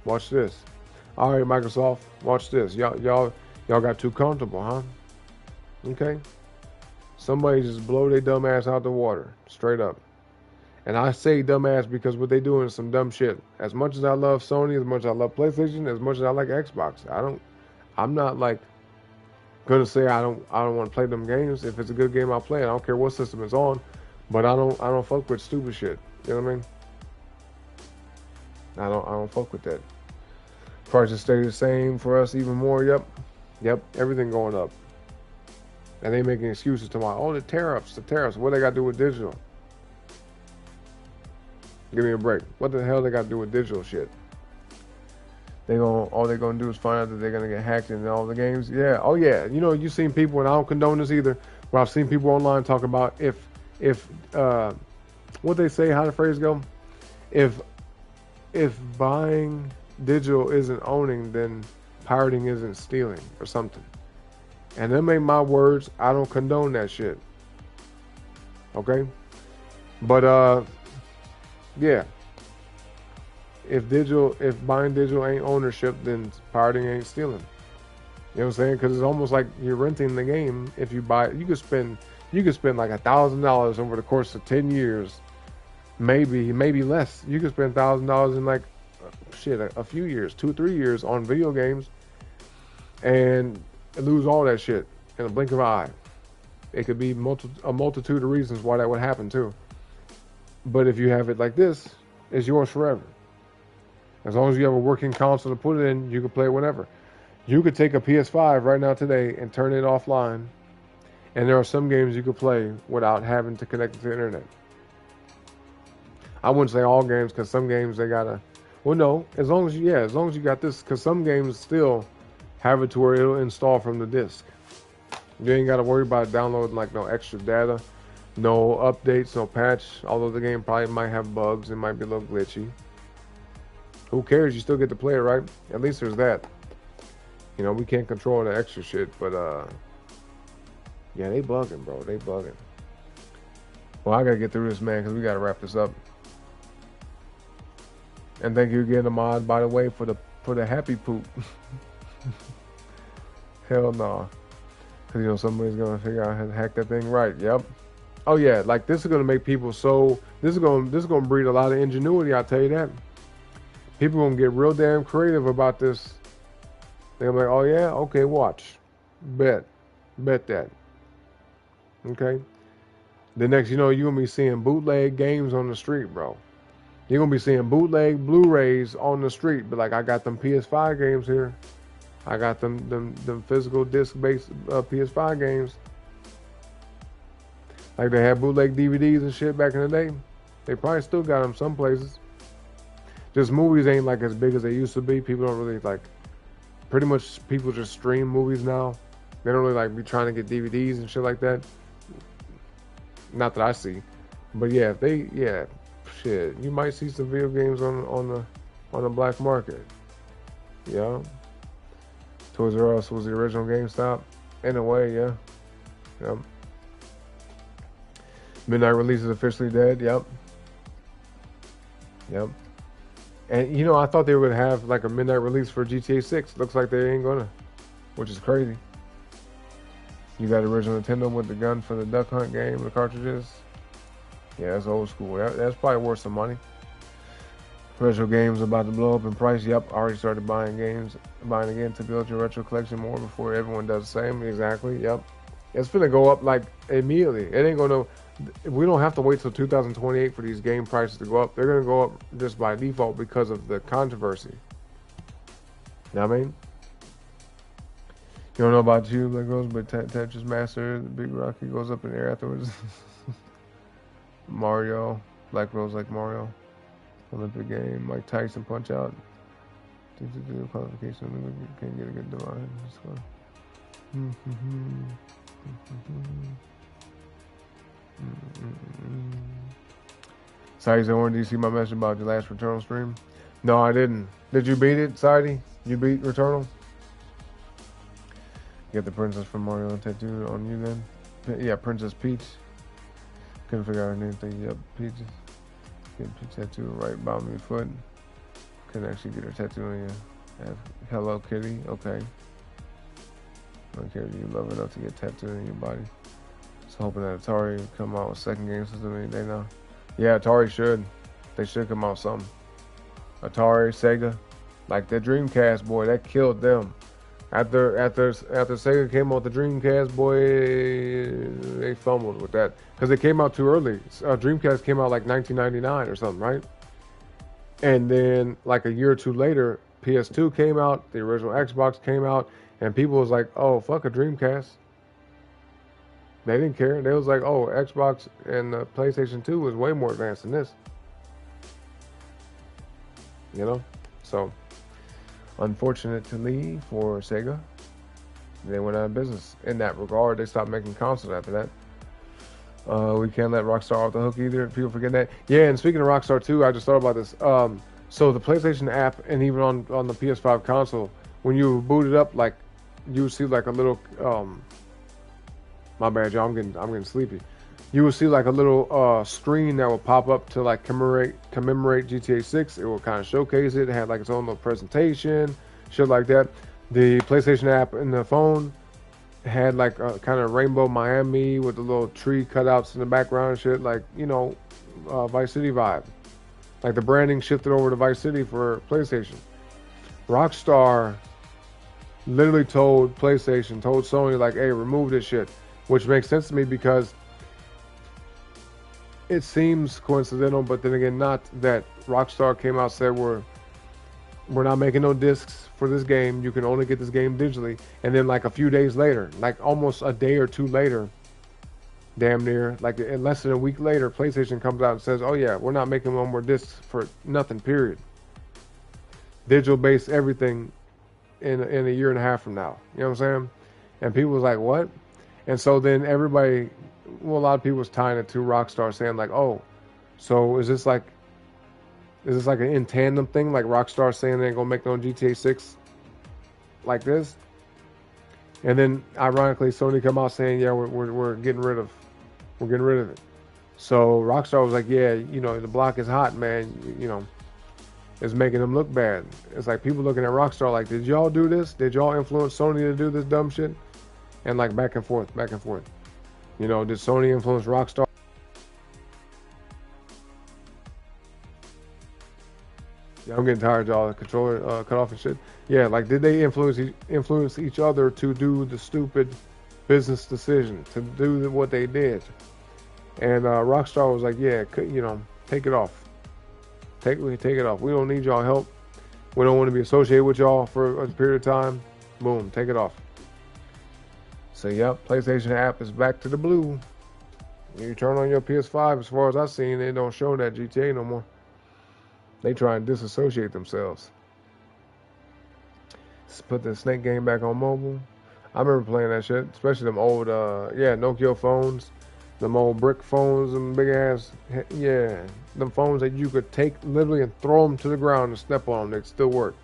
watch this. All right, Microsoft, watch this. Y'all got too comfortable, huh? Okay. Somebody just blow their dumb ass out the water, straight up. And I say dumbass because what they doing is some dumb shit. As much as I love Sony, as much as I love PlayStation, as much as I like Xbox, I'm not like gonna say I don't want to play them games. If it's a good game, I'll play it. I don't care what system it's on, but I don't fuck with stupid shit. You know what I mean? I don't fuck with that. Prices stay the same for us, even more. Yep, everything going up. And they making excuses to the tariffs. What they got to do with digital? Give me a break. What the hell they got to do with digital shit? All they're gonna do is find out that they're gonna get hacked in all the games. Yeah. Oh yeah. You've seen people, and I don't condone this either, but I've seen people online talk about if what they say, how the phrase go, if buying digital isn't owning, then pirating isn't stealing or something. And them ain't my words. I don't condone that shit. Okay? But yeah. If buying digital ain't ownership, then pirating ain't stealing. You know what I'm saying? Because it's almost like you're renting the game. If you buy it, you could spend like $1,000 over the course of 10 years, maybe less. You could spend $1,000 in like a few years, 2-3 years on video games, and lose all that shit in a blink of an eye. It could be a multitude of reasons why that would happen too. But if you have it like this, it's yours forever. As long as you have a working console to put it in, you can play it whenever. You could take a PS5 right now today and turn it offline, and there are some games you could play without having to connect to the internet. I wouldn't say all games, because some games they gotta. Well, no, as long as you got this, because some games still have it to where it'll install from the disc. You ain't got to worry about downloading like no extra data, no updates, no patch. Although the game probably might have bugs, it might be a little glitchy. Who cares? You still get to play it, right? At least there's that. You know, we can't control the extra shit, but yeah, they bugging, bro. They bugging. Well, I gotta get through this, man, because we gotta wrap this up. And thank you again, Ahmad, by the way, for the happy poop. Hell no. Because, you know, somebody's going to figure out how to hack that thing right. Yep. Oh, yeah. Like, this is going to make people so... This is going to breed a lot of ingenuity, I'll tell you that. People going to get real damn creative about this. They're like, oh, yeah? Okay, watch. Bet. Bet that. Okay? The next, you know, you're going to be seeing bootleg games on the street, bro. You're going to be seeing bootleg Blu-rays on the street. But, like, I got them PS5 games here. I got them physical disc-based PS5 games. Like they had bootleg DVDs and shit back in the day. They probably still got them some places. Just movies ain't like as big as they used to be. People don't really like. Pretty much people just stream movies now. They don't really like be trying to get DVDs and shit like that. Not that I see, but yeah, shit. You might see some video games on the black market. Yeah. Toys R Us was the original GameStop. In a way, yeah. Yep. Midnight release is officially dead. Yep. Yep. And, you know, I thought they would have, like, a midnight release for GTA 6. Looks like they ain't gonna. Which is crazy. You got original Nintendo with the gun for the Duck Hunt game, the cartridges. Yeah, that's old school. That's probably worth some money. Retro games about to blow up in price. Yep, already started buying again to build your retro collection more before everyone does the same. Exactly. Yep, it's gonna go up like immediately. It ain't gonna. We don't have to wait till 2028 for these game prices to go up. They're gonna go up just by default because of the controversy. You know what I mean? You don't know about you, Black Rose, but Tetris Master, the Big Rocky goes up in the air afterwards. Mario, Black Rose like Mario. Olympic game, Mike Tyson punch out. Qualification, can't get a good divine. Sadie, did you see my message about your last Returnal stream? No, I didn't. Did you beat it, Sadie? You beat Returnal? Get the princess from Mario tattooed on you then? Yeah, Princess Peach. Couldn't figure out anything. Yep, Peach. Get your tattoo right bottom of your foot. Couldn't actually get her tattoo on you. Have Hello Kitty. Okay. Don't care if you love enough to get tattooed on your body. So hoping that Atari will come out with second game system any day now. Yeah, Atari should. They should come out with something. Atari, Sega. Like the Dreamcast, boy, that killed them. After Sega came out with the Dreamcast, boy, they fumbled with that. Because it came out too early. Dreamcast came out like 1999 or something, right? And then like a year or two later, PS2 came out, the original Xbox came out, and people was like, oh, fuck a Dreamcast. They didn't care. They was like, oh, Xbox and PlayStation 2 was way more advanced than this. You know? So, unfortunately for Sega, they went out of business. In that regard, they stopped making consoles after that. We can't let Rockstar off the hook either. People forget that. Yeah, and speaking of Rockstar too, I just thought about this. So the PlayStation app and even on the PS5 console, when you boot it up, like you would see like a little my bad, y'all. I'm getting sleepy. You will see like a little screen that will pop up to like commemorate GTA 6. It will kind of showcase it. It had like its own little presentation, shit like that. The PlayStation app in the phone had like a kind of Rainbow Miami with the little tree cutouts in the background and shit, like, you know, Vice City vibe. Like the branding shifted over to Vice City for PlayStation. Rockstar literally told Sony like, hey, remove this shit. Which makes sense to me because it seems coincidental, but then again, not that Rockstar came out and said we're not making no discs for this game. You can only get this game digitally. And then like a few days later, like almost a day or two later, damn near, like in less than a week later, PlayStation comes out and says, oh yeah, we're not making no more discs for nothing, period. Digital based everything in a year and a half from now. You know what I'm saying? And people was like, what? And so then everybody, well, a lot of people was tying it to Rockstar, saying like, oh, so is this like an in tandem thing, like Rockstar saying they ain't gonna make no GTA 6 like this? And then ironically, Sony come out saying, yeah, we're getting rid of it. So Rockstar was like, yeah, you know, the block is hot, man. You know, it's making them look bad. It's like people looking at Rockstar like, did y'all do this? Did y'all influence Sony to do this dumb shit? And like back and forth, back and forth. You know, did Sony influence Rockstar? Yeah, I'm getting tired, y'all. The controller cut off and shit. Yeah, like did they influence each other to do the stupid business decision, to do what they did? And Rockstar was like, yeah, you know, take it off. Take it off. We don't need y'all help. We don't want to be associated with y'all for a period of time. Boom, take it off. So, yep, PlayStation app is back to the blue. You turn on your PS5, as far as I've seen, they don't show that GTA no more. They try and disassociate themselves. Just put the Snake game back on mobile. I remember playing that shit, especially them old, Nokia phones. Them old brick phones, them big ass, yeah. Them phones that you could take literally and throw them to the ground and step on them. They'd still work.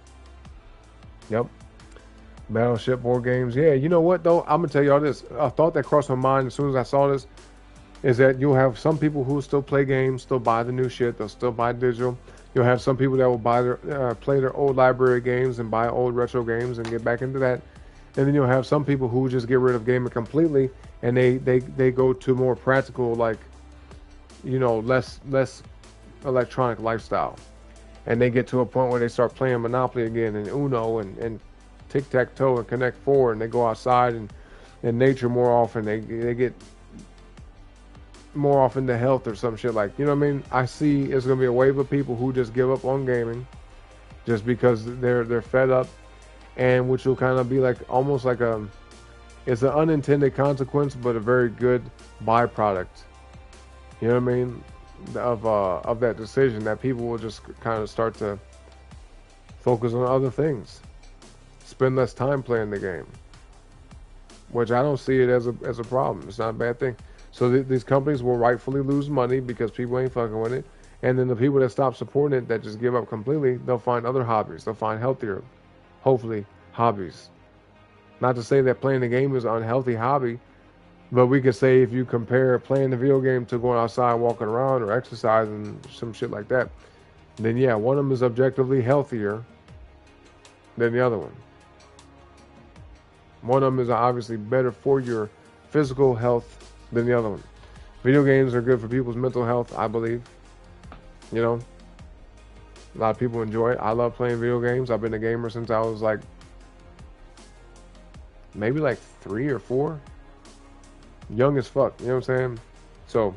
Yep. Battleship board games. Yeah, you know what though? I'm going to tell y'all this. A thought that crossed my mind as soon as I saw this is that you'll have some people who still play games, still buy the new shit, they'll still buy digital. You'll have some people that will buy play their old library games and buy old retro games and get back into that. And then you'll have some people who just get rid of gaming completely and they go to more practical, like, you know, less electronic lifestyle. And they get to a point where they start playing Monopoly again and Uno and tic-tac-toe and Connect Four, and they go outside and in nature more often. They get more often to health or some shit, like, you know what I mean? I see it's gonna be a wave of people who just give up on gaming just because they're fed up, and which will kind of be like almost like it's an unintended consequence, but a very good byproduct. You know what I mean? Of that decision, that people will just kind of start to focus on other things, spend less time playing the game, which I don't see it as a problem. It's not a bad thing. So these companies will rightfully lose money because people ain't fucking with it, and then the people that stop supporting it, that just give up completely, they'll find other hobbies. They'll find healthier, hopefully, hobbies. Not to say that playing the game is an unhealthy hobby, but we could say if you compare playing the video game to going outside, walking around, or exercising, some shit like that, then yeah, one of them is objectively healthier than the other one. One of them is obviously better for your physical health than the other one. Video games are good for people's mental health, I believe. You know, a lot of people enjoy it. I love playing video games. I've been a gamer since I was like maybe like 3 or 4. Young as fuck, you know what I'm saying? So,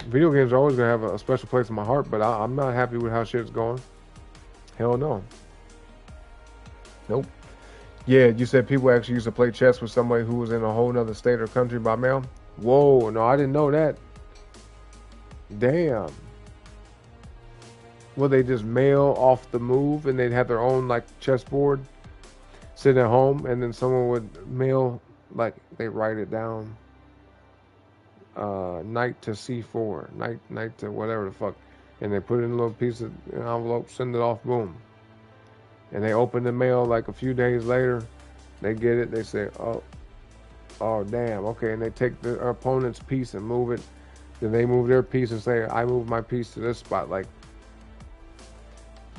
video games are always going to have a special place in my heart, but I'm not happy with how shit's going. Hell no. Nope. Yeah, you said people actually used to play chess with somebody who was in a whole nother state or country by mail? Whoa, no, I didn't know that. Damn. Well, they just mail off the move and they'd have their own, like, chessboard sitting at home, and then someone would mail, like, they write it down. Knight to C4, knight to whatever the fuck, and they put it in a little piece of envelope, send it off, boom. And they open the mail like a few days later, they get it, they say, oh damn, okay, and they take the opponent's piece and move it, then they move their piece and say, I moved my piece to this spot, like,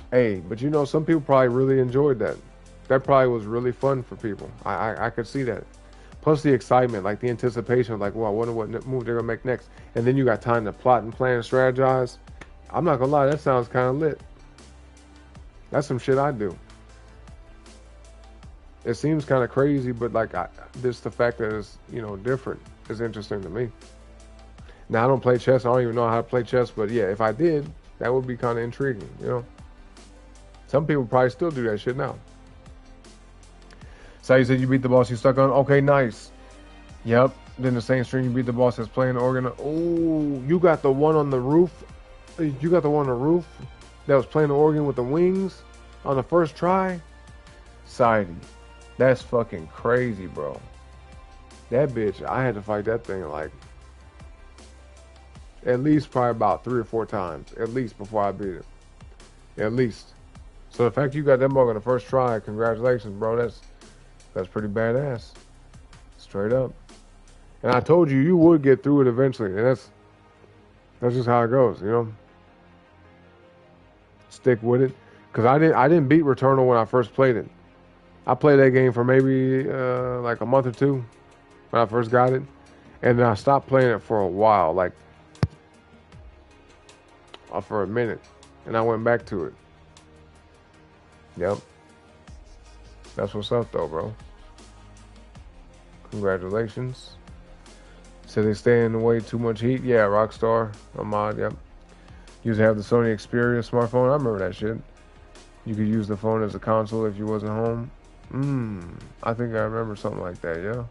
hey, but you know, some people probably really enjoyed that. That probably was really fun for people. I could see that. Plus the excitement, like the anticipation, like, well, I wonder what move they're gonna make next. And then you got time to plot and plan and strategize. I'm not gonna lie, that sounds kind of lit. That's some shit I do. It seems kind of crazy, but like, just the fact that it's, you know, different is interesting to me. Now, I don't play chess. I don't even know how to play chess, but yeah, if I did, that would be kind of intriguing, you know. Some people probably still do that shit now. So you said you beat the boss you stuck on? Okay, nice. Yep. Then the same string you beat the boss that's playing the organ. Oh, you got the one on the roof. You got the one on the roof that was playing the organ with the wings on the first try? Sidey. That's fucking crazy, bro. That bitch, I had to fight that thing like at least probably about 3 or 4 times, at least before I beat it. At least. So the fact you got that mug on the first try, congratulations, bro. That's pretty badass. Straight up. And I told you you would get through it eventually, and that's just how it goes, you know. Stick with it, cause I didn't beat Returnal when I first played it. I played that game for maybe like a month or two when I first got it, and then I stopped playing it for a while, like for a minute, and I went back to it. Yep. That's what's up, though, bro. Congratulations. So they stay in way too much heat. Yeah, Rockstar, Ahmad, yep. Used to have the Sony Xperia smartphone. I remember that shit. You could use the phone as a console if you wasn't home. I think I remember something like that, yeah.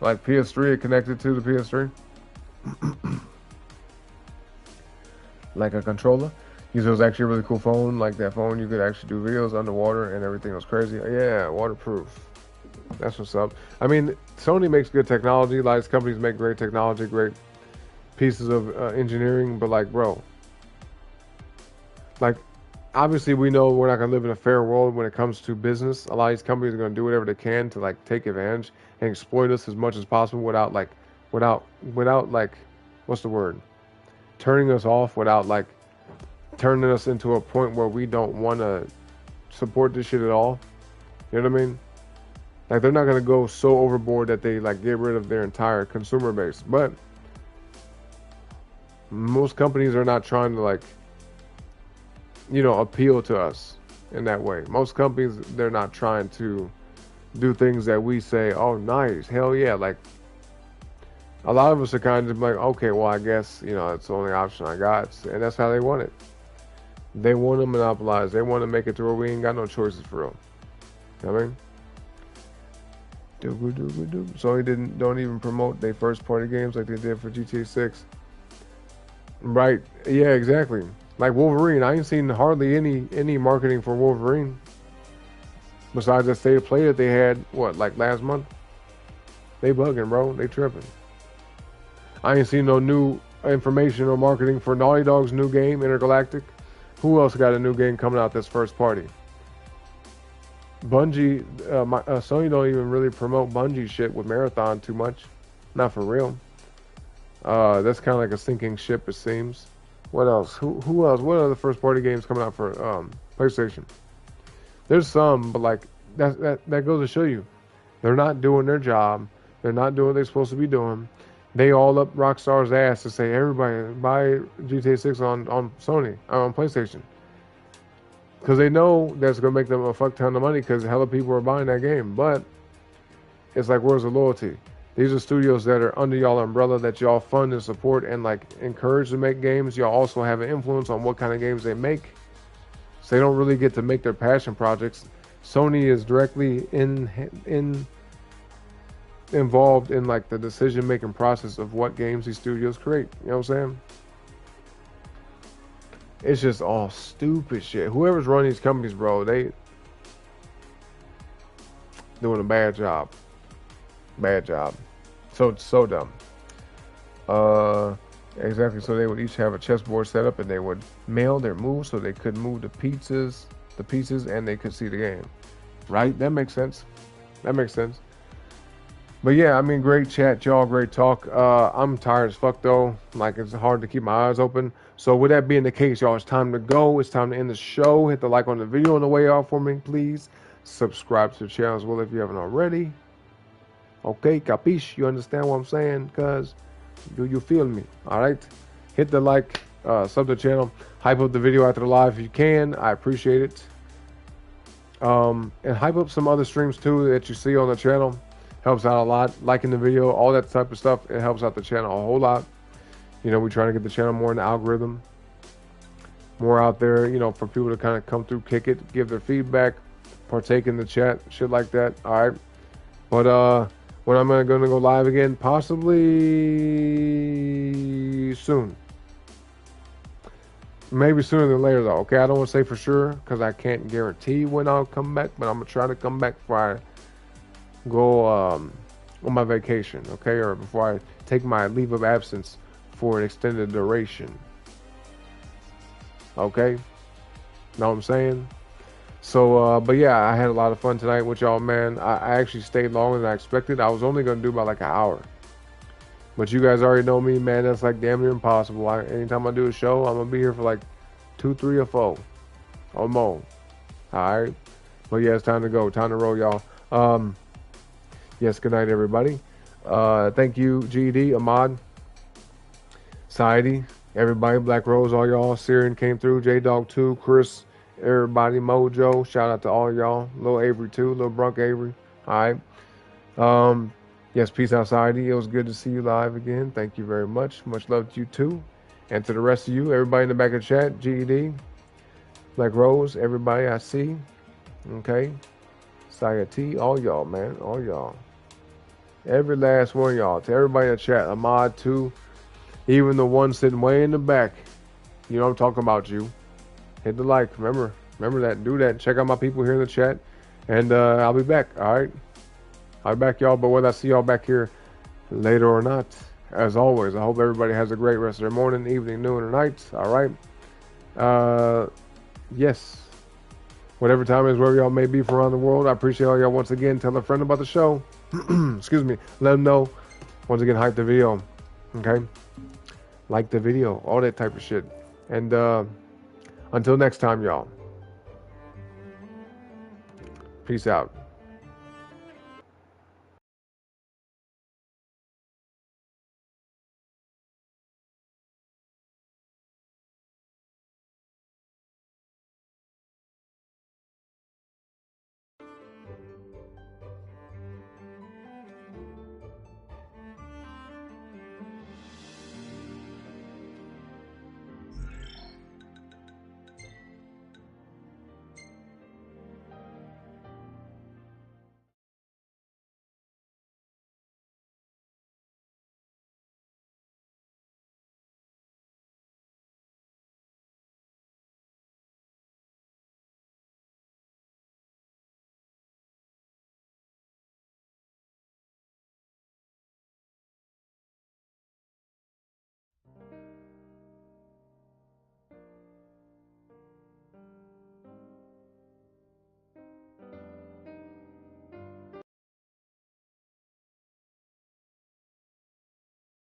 Like PS3, it connected to the PS3. Like a controller. It was actually a really cool phone. Like that phone, you could actually do videos underwater and everything was crazy. Yeah, waterproof. That's what's up. I mean, Sony makes good technology. A lot of companies make great technology, great pieces of engineering. But like, bro, like, obviously we know we're not gonna live in a fair world when it comes to business. A lot of these companies are gonna do whatever they can to like take advantage and exploit us as much as possible without like, what's the word? Turning us off, without like turning us into a point where we don't want to support this shit at all. You know what I mean? Like, they're not going to go so overboard that they like get rid of their entire consumer base. But most companies are not trying to like, you know, appeal to us in that way. Most companies, they're not trying to do things that we say, oh, nice, hell yeah. Like, a lot of us are kind of like, okay, well, I guess, you know, it's the only option I got. And that's how they want it. They want to monopolize. They want to make it to where we ain't got no choices for real. You know what I mean? Sony don't even promote their first party games like they did for GTA 6. Right. Yeah, exactly. Like Wolverine. I ain't seen hardly any marketing for Wolverine. Besides that state of play that they had, what, like last month? They bugging, bro. They tripping. I ain't seen no new information or marketing for Naughty Dog's new game, Intergalactic. Who else got a new game coming out that's first party? Bungie, Sony don't even really promote Bungie shit with Marathon too much. Not for real. That's kind of like a sinking ship, it seems. What else? Who else? What are the first party games coming out for PlayStation? There's some, but like that goes to show you, they're not doing their job. They're not doing what they're supposed to be doing. They all up Rockstar's ass to say, everybody buy GTA 6 on Sony, on PlayStation. Because they know that's going to make them a fuck ton of money because hella people are buying that game. But it's like, where's the loyalty? These are studios that are under y'all umbrella that y'all fund and support and like encourage to make games. Y'all also have an influence on what kind of games they make. So they don't really get to make their passion projects. Sony is directly involved in like the decision-making process of what games these studios create. You know what I'm saying? It's just all stupid shit. Whoever's running these companies, bro, they doing a bad job. Bad job. So dumb. Exactly. So they would each have a chessboard set up and they would mail their moves so they could move the pieces, and they could see the game. Right? That makes sense. But yeah, I mean, great chat, y'all. Great talk. I'm tired as fuck, though. Like, it's hard to keep my eyes open. So with that being the case, y'all, it's time to go. It's time to end the show. Hit the like on the video on the way out for me, please. Subscribe to the channel as well if you haven't already. Okay, capiche? You understand what I'm saying? Cuz, do you feel me? All right? Hit the like, sub the channel. Hype up the video after the live if you can. I appreciate it. And hype up some other streams, too, that you see on the channel. Helps out a lot. Liking the video, all that type of stuff, it helps out the channel a whole lot. You know, we're trying to get the channel more in the algorithm. More out there, you know, for people to kind of come through, kick it, give their feedback, partake in the chat, shit like that. All right. But when I'm going to go live again, possibly soon. Maybe sooner than later, though. Okay, I don't want to say for sure because I can't guarantee when I'll come back, but I'm going to try to come back before I go on my vacation, okay, or before I take my leave of absence for an extended duration. Okay, know what I'm saying? So, but yeah, I had a lot of fun tonight with y'all, man. I actually stayed longer than I expected. I was only gonna do about like an hour, but you guys already know me, man. That's like damn near impossible. Anytime I do a show, I'm gonna be here for like 2, 3, or 4 or more. All right, but yeah, it's time to go, time to roll, y'all. Yes, good night, everybody. Thank you, GD, Ahmad, Saidi, everybody, Black Rose, all y'all. Syrian came through, J-Dog 2, Chris, everybody, Mojo. Shout out to all y'all. Lil Avery too, Lil Brunk Avery. All right. Yes, peace out, Saidi. It was good to see you live again. Thank you very much. Much love to you too. And to the rest of you, everybody in the back of the chat, GED, Black Rose, everybody I see. Okay. Saya T, all y'all, man. All y'all. Every last one of y'all. To everybody in the chat. Ahmad too. Even the one sitting way in the back. You know I'm talking about you. Hit the like. Remember that. Do that. Check out my people here in the chat. And I'll be back. All right. I'll be back, y'all. But whether I see y'all back here later or not, as always, I hope everybody has a great rest of their morning, evening, noon, or night. All right. Yes. Whatever time it is, wherever y'all may be from around the world, I appreciate all y'all once again. Tell a friend about the show. Excuse me. Let them know. Once again, hype the video. Okay? Like the video. All that type of shit. And until next time, y'all. Peace out.